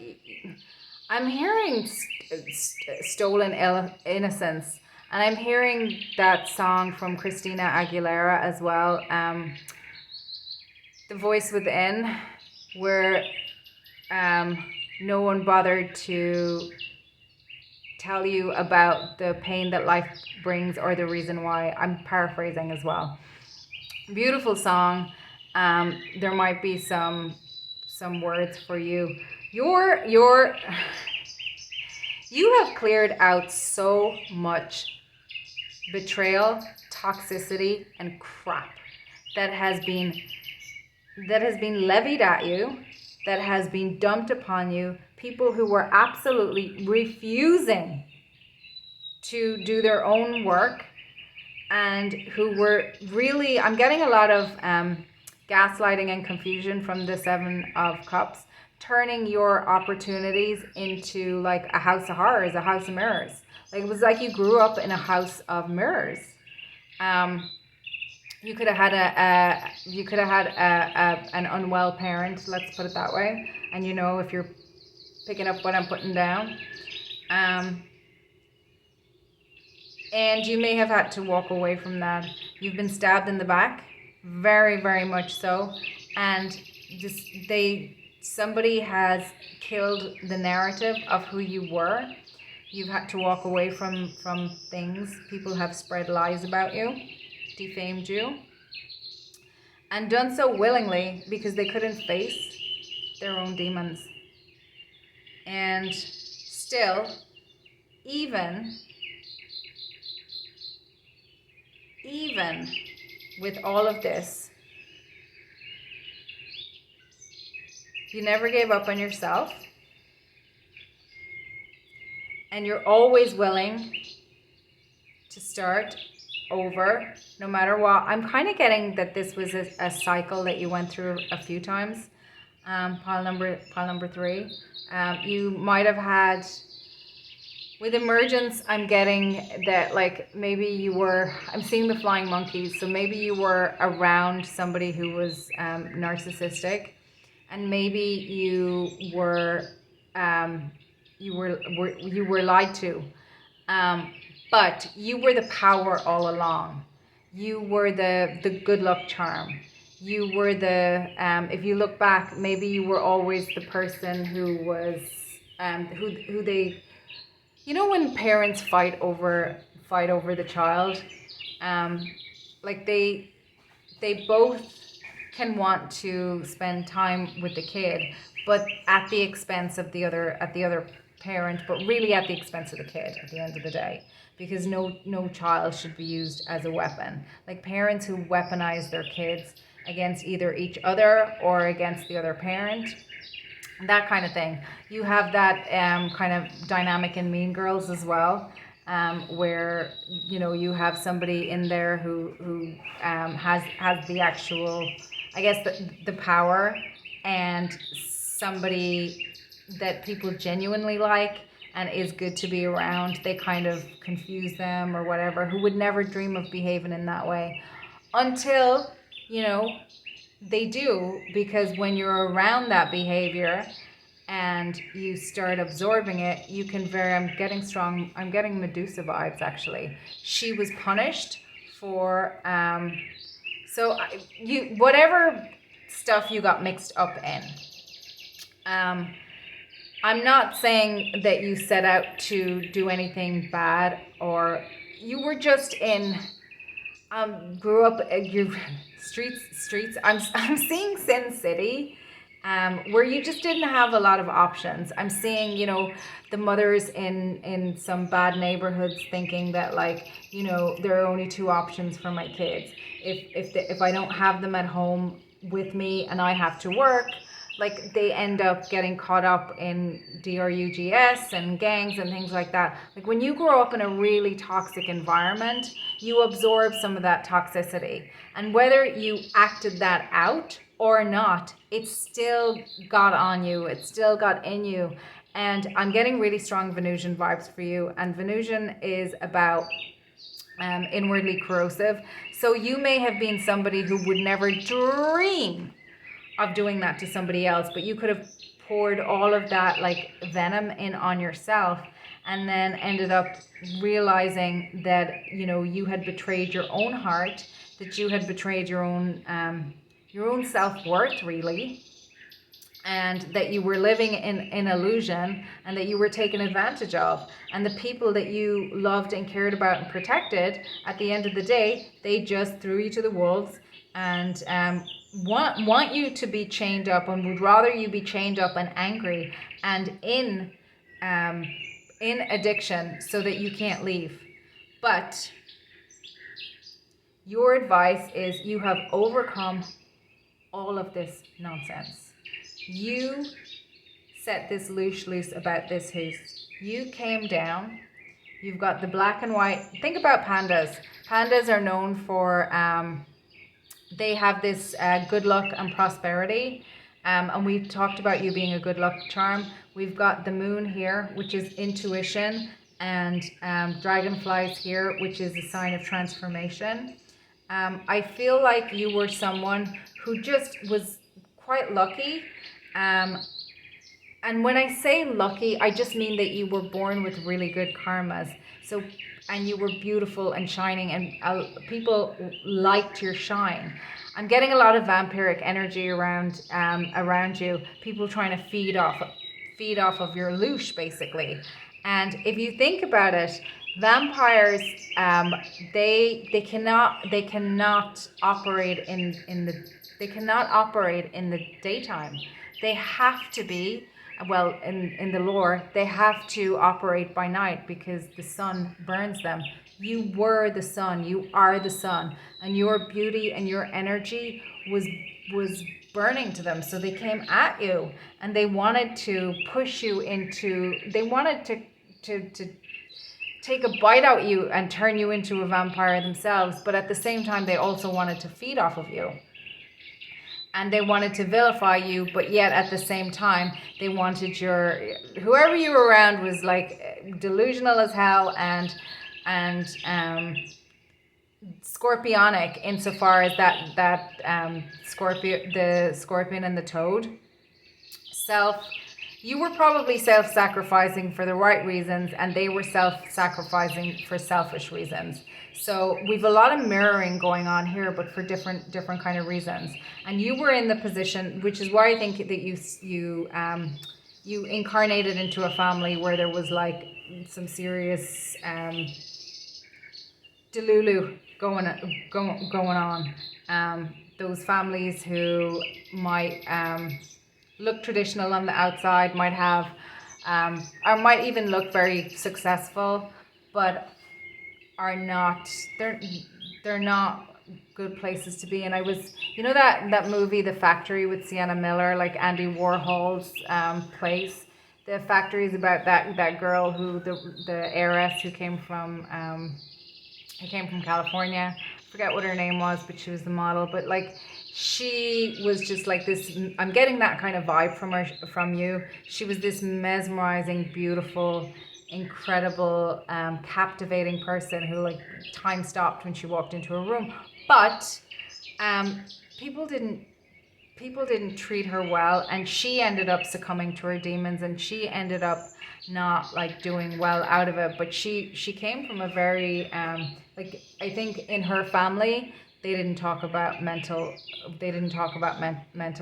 I'm hearing stolen innocence. And I'm hearing that song from Christina Aguilera as well. The Voice Within, where no one bothered to tell you about the pain that life brings or the reason why. I'm paraphrasing as well. Beautiful song. There might be some words for you. You have cleared out so much betrayal, toxicity, and crap that has been levied at you, that has been dumped upon you. People who were absolutely refusing to do their own work, and who were really, I'm getting a lot of gaslighting and confusion from the Seven of Cups, turning your opportunities into like a house of horrors, a house of mirrors. Like, it was like you grew up in a house of mirrors. You could have had an unwell parent, let's put it that way. And you know, if you're picking up what I'm putting down, and you may have had to walk away from that. You've been stabbed in the back, very, very much so, and somebody has killed the narrative of who you were. You've had to walk away from things. People have spread lies about you, defamed you, and done so willingly because they couldn't face their own demons. And still, even with all of this, you never gave up on yourself. And you're always willing to start over, no matter what. I'm kind of getting that this was a cycle that you went through a few times. Pile number 3. You might have had, with emergence, I'm getting that like maybe you were, I'm seeing the flying monkeys, so maybe you were around somebody who was narcissistic, and maybe you were lied to, but you were the power all along. You were the good luck charm. You were the if you look back, maybe you were always the person who was who they, you know, when parents fight over the child, like they both can want to spend time with the kid, but at the expense of the other parent, but really at the expense of the kid at the end of the day, because no child should be used as a weapon. Like parents who weaponize their kids against either each other or against the other parent, that kind of thing. You have that kind of dynamic in Mean Girls as well, where you know you have somebody in there who has the actual, I guess, the power, and somebody that people genuinely like and is good to be around. They kind of confuse them or whatever, who would never dream of behaving in that way until, you know, they do, because when you're around that behavior and you start absorbing it, you can I'm getting Medusa vibes actually. She was punished for, whatever stuff you got mixed up in. I'm not saying that you set out to do anything bad, or you were just grew up, you streets. I'm seeing Sin City, where you just didn't have a lot of options. I'm seeing, the mothers in some bad neighborhoods thinking that, like, there are only two options for my kids. If I don't have them at home with me and I have to work, like, they end up getting caught up in DRUGS and gangs and things like that. Like, when you grow up in a really toxic environment, you absorb some of that toxicity. And whether you acted that out or not, it still got on you. It still got in you. And I'm getting really strong Venusian vibes for you. And Venusian is about inwardly corrosive. So you may have been somebody who would never dream of doing that to somebody else, but you could have poured all of that, like, venom in on yourself, and then ended up realizing that you had betrayed your own heart, that you had betrayed your own self-worth, really, and that you were living in illusion, and that you were taken advantage of. And the people that you loved and cared about and protected, at the end of the day, they just threw you to the wolves, and want you to be chained up, and would rather you be chained up and angry and in addiction, so that you can't leave. But your advice is, you have overcome all of this nonsense. You set this loose about this Hoose. You came down. You've got the black and white. Think about pandas. Pandas are known for they have this good luck and prosperity, and we talked about you being a good luck charm. We've got the moon here, which is intuition, and dragonflies here, which is a sign of transformation. I feel like you were someone who just was quite lucky, and when I say lucky, I just mean that you were born with really good karmas. And you were beautiful and shining, and people liked your shine. I'm getting a lot of vampiric energy around you. People trying to feed off of your loosh, basically. And if you think about it, vampires, they cannot operate in the daytime. They have to be, well, in the lore, they have to operate by night because the sun burns them. You were the sun. You are the sun, and your beauty and your energy was burning to them. So they came at you, and they wanted to push you into. They wanted to take a bite out you and turn you into a vampire themselves. But at the same time, they also wanted to feed off of you. And they wanted to vilify you, but yet at the same time, they wanted whoever you were around was, like, delusional as hell and scorpionic, insofar as the scorpion and the toad. You were probably self-sacrificing for the right reasons, and they were self-sacrificing for selfish reasons. So we've a lot of mirroring going on here, but for different kind of reasons. And you were in the position, which is why I think that you incarnated into a family where there was, like, some serious delulu going on. Those families who might look traditional on the outside, might have or might even look very successful, but are not, they're not good places to be. And I was, that movie The Factory with Sienna Miller, like Andy Warhol's place. The Factory is about that girl who, the heiress who came from California. I forget what her name was, but she was the model. But, like, she was just like this. I'm getting that kind of vibe from you. She was this mesmerizing, beautiful, incredible, captivating person who, like, time stopped when she walked into a room. But people didn't people didn't treat her well, and she ended up succumbing to her demons, and she ended up not like doing well out of it. But she came from a very like, I think in her family they didn't talk about mental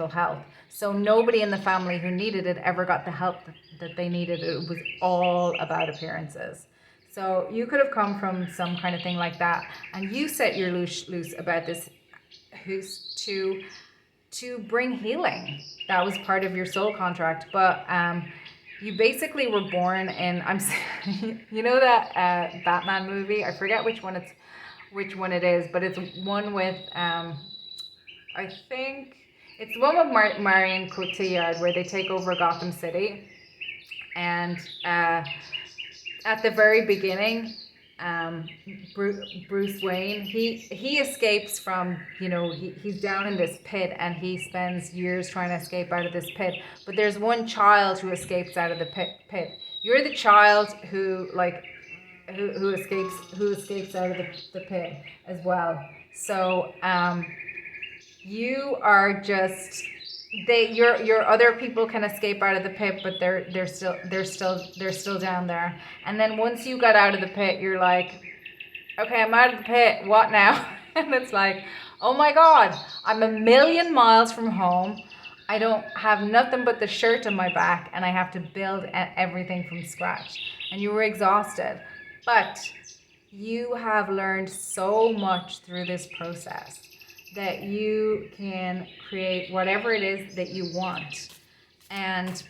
health, so nobody in the family who needed it ever got the help that they needed. It was all about appearances. So you could have come from some kind of thing like that, and you set your loose about this Hoose to bring healing. That was part of your soul contract. But you basically were born in, you know that Batman movie? I forget which one it is, but it's one with I think it's the one with Marion Cotillard, where they take over Gotham City, and at the very beginning, Bruce Wayne, he escapes from, he's down in this pit, and he spends years trying to escape out of this pit. But there's one child who escapes out of the pit. You're the child who escapes out of the pit as well. So you are just, your other people can escape out of the pit, but they're still down there. And then once you got out of the pit, you're like, okay, I'm out of the pit, what now? And it's like, oh my God, I'm a million miles from home. I don't have nothing but the shirt on my back, and I have to build everything from scratch. And you were exhausted, but you have learned so much through this process that you can create whatever it is that you want. And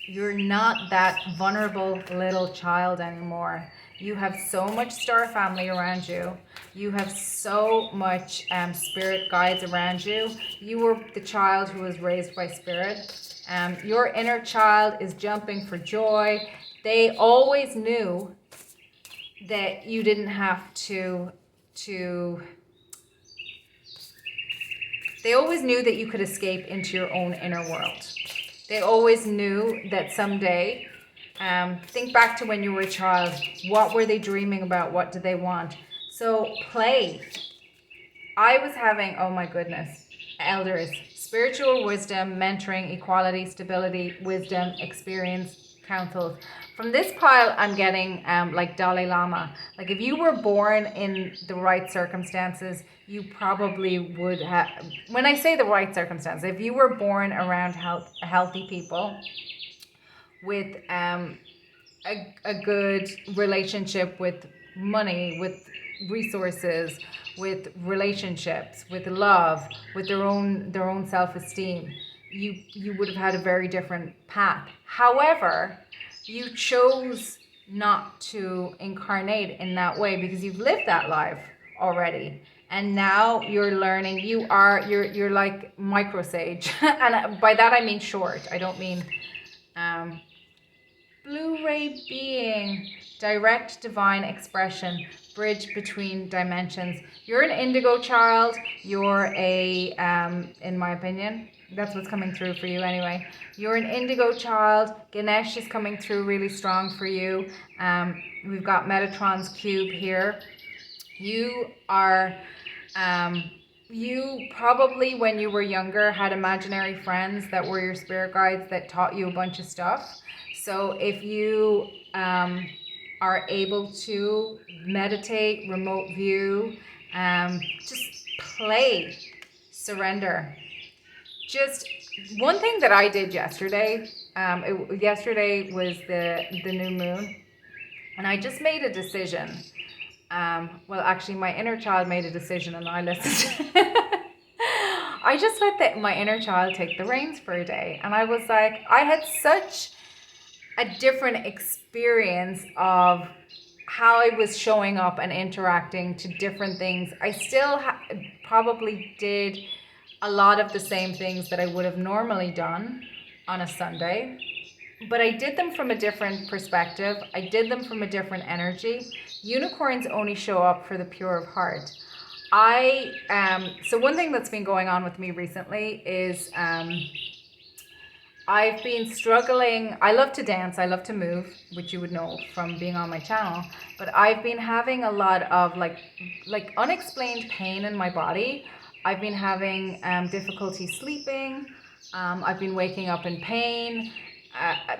you're not that vulnerable little child anymore. You have so much star family around you. You have so much spirit guides around you. You were the child who was raised by spirit. Your inner child is jumping for joy. They always knew that you didn't have to they always knew that you could escape into your own inner world. They always knew that someday, think back to when you were a child, what were they dreaming about? What did they want? So play. I was having, oh my goodness, elders, spiritual wisdom, mentoring, equality, stability, wisdom, experience, counsels. From this pile, I'm getting like Dalai Lama. Like if you were born in the right circumstances, you probably would have, when I say the right circumstances, if you were born around healthy people with a good relationship with money, with resources, with relationships, with love, with their own self-esteem, you would have had a very different path. However, you chose not to incarnate in that way because you've lived that life already. And now you're learning, you're like micro sage. And by that I mean short. I don't mean Blu-ray being, direct divine expression, bridge between dimensions. You're an indigo child. You're a, in my opinion, that's what's coming through for you anyway. You're an indigo child. Ganesh is coming through really strong for you. We've got Metatron's cube here. You are, you probably when you were younger had imaginary friends that were your spirit guides that taught you a bunch of stuff. So if you are able to meditate, remote view, just play, surrender. Just one thing that I did yesterday, yesterday was the new moon, and I just made a decision. Well, actually, my inner child made a decision, and I listened. I just let my inner child take the reins for a day, and I was like, I had such a different experience of how I was showing up and interacting to different things. I still probably did a lot of the same things that I would have normally done on a Sunday, but I did them from a different perspective. I did them from a different energy. Unicorns only show up for the pure of heart. So one thing that's been going on with me recently is I've been struggling. I love to dance. I love to move, which you would know from being on my channel. But I've been having a lot of like unexplained pain in my body. I've been having difficulty sleeping. I've been waking up in pain.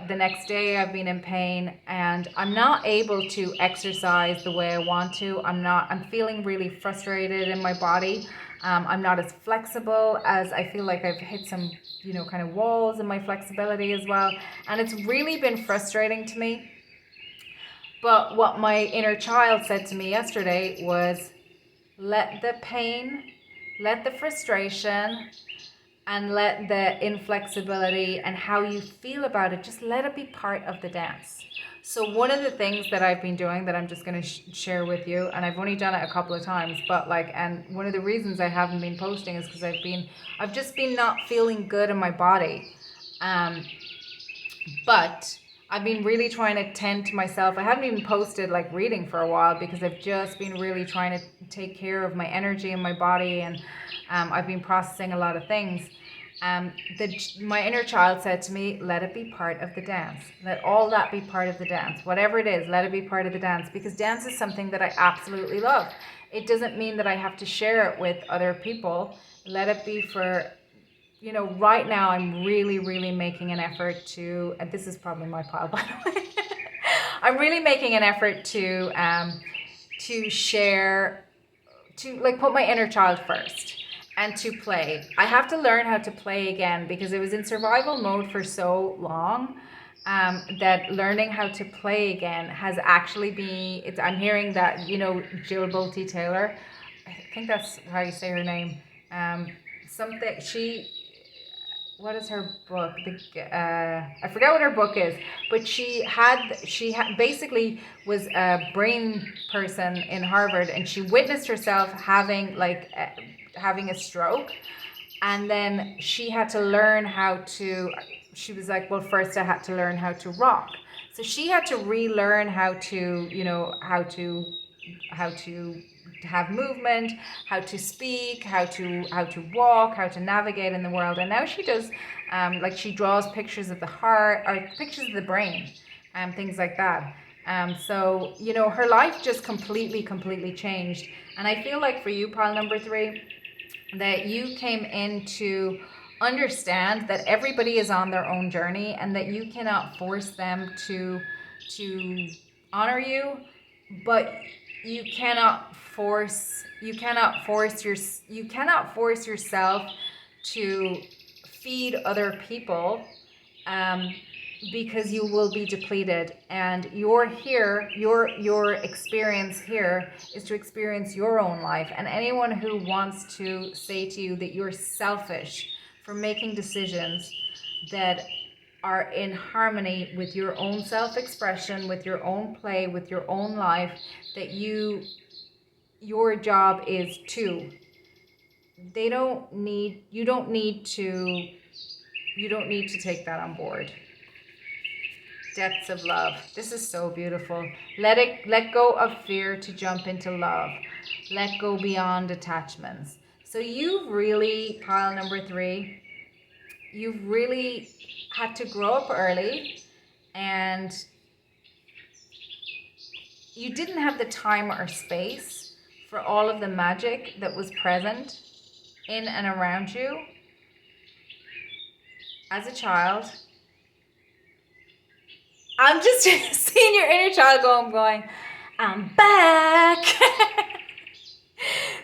The next day I've been in pain, and I'm not able to exercise the way I want to. I'm feeling really frustrated in my body. I'm not as flexible as I feel like I've hit some, kind of walls in my flexibility as well. And it's really been frustrating to me. But what my inner child said to me yesterday was, let the pain, let the frustration, and let the inflexibility and how you feel about it, just let it be part of the dance. So one of the things that I've been doing that I'm just going to share with you, and I've only done it a couple of times, but and one of the reasons I haven't been posting is because I've just been not feeling good in my body. But I've been really trying to tend to myself. I haven't even posted reading for a while because I've just been really trying to take care of my energy and my body, and I've been processing a lot of things. My inner child said to me, let it be part of the dance. Let all that be part of the dance. Whatever it is, let it be part of the dance, because dance is something that I absolutely love. It doesn't mean that I have to share it with other people. Let it be for, right now I'm really, really making an effort to, and this is probably my pile, by the way. I'm really making an effort to share, to put my inner child first. And to play. I have to learn how to play again, because it was in survival mode for so long that learning how to play again has actually been, I'm hearing that, Jill Bolte Taylor, I think that's how you say her name, what is her book? I forgot what her book is, but she basically was a brain person in Harvard, and she witnessed herself having a stroke, and then she had to learn how to. She was like, well, first I had to learn how to rock, so she had to relearn how to, how to have movement, how to speak, how to walk, how to navigate in the world. And now she does, she draws pictures of the heart or pictures of the brain, things like that. So, her life just completely changed. And I feel like for you, pile number 3, that you came in to understand that everybody is on their own journey, and that you cannot force them to honor you, but you cannot force yourself to feed other people, because you will be depleted. And your experience here is to experience your own life. And anyone who wants to say to you that you're selfish for making decisions that are in harmony with your own self-expression, with your own play, with your own life, that your job is to. You don't need to take that on board. Depths of love. This is so beautiful. Let go of fear to jump into love. Let go beyond attachments. So you've really, pile number 3, you've really had to grow up early, and you didn't have the time or space for all of the magic that was present in and around you as a child. I'm just seeing your inner child going, I'm back.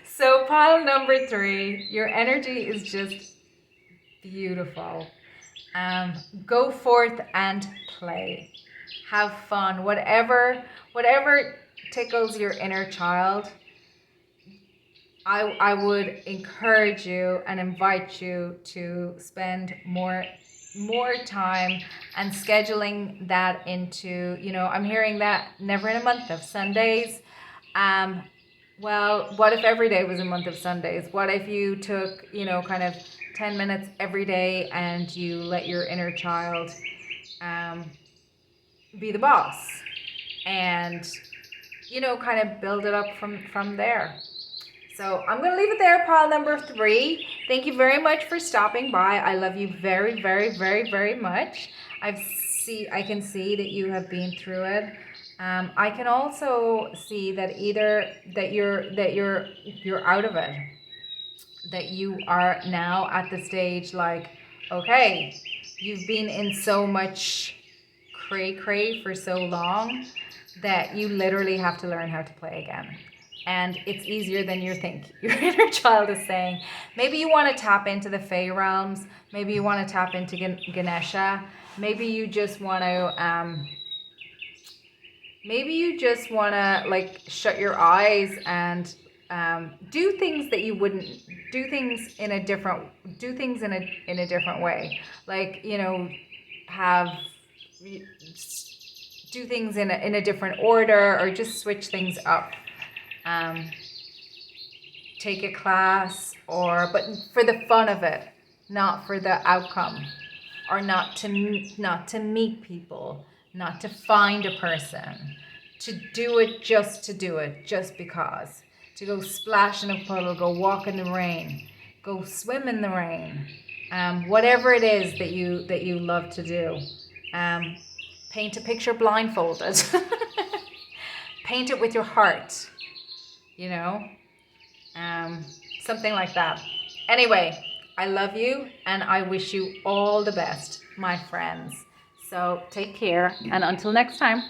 So pile number 3, your energy is just beautiful. Go forth and play. Have fun. Whatever tickles your inner child, I would encourage you and invite you to spend more time and scheduling that into, I'm hearing that never in a month of Sundays. Well, what if every day was a month of Sundays? What if you took, kind of 10 minutes every day and you let your inner child be the boss, and, kind of build it up from there. So I'm going to leave it there, pile number 3. Thank you very much for stopping by. I love you very, very, very, very much. I can see that you have been through it. I can also see that either that you're out of it, that you are now at the stage like, okay, you've been in so much cray for so long that you literally have to learn how to play again. And it's easier than you think. Your inner child is saying, maybe you want to tap into the Fey realms. Maybe you want to tap into Ganesha. Maybe you just want to, like shut your eyes and do things that you wouldn't do things in a different way. Like, you know, do things in a different order, or just switch things up. Take a class, but for the fun of it, not for the outcome, or not to meet people, not to find a person, to do it just because, to go splash in a puddle, go walk in the rain, go swim in the rain, whatever it is that you love to do. Paint a picture blindfolded. Paint it with your heart, you know, something like that. Anyway, I love you and I wish you all the best, my friends. So take care, and until next time.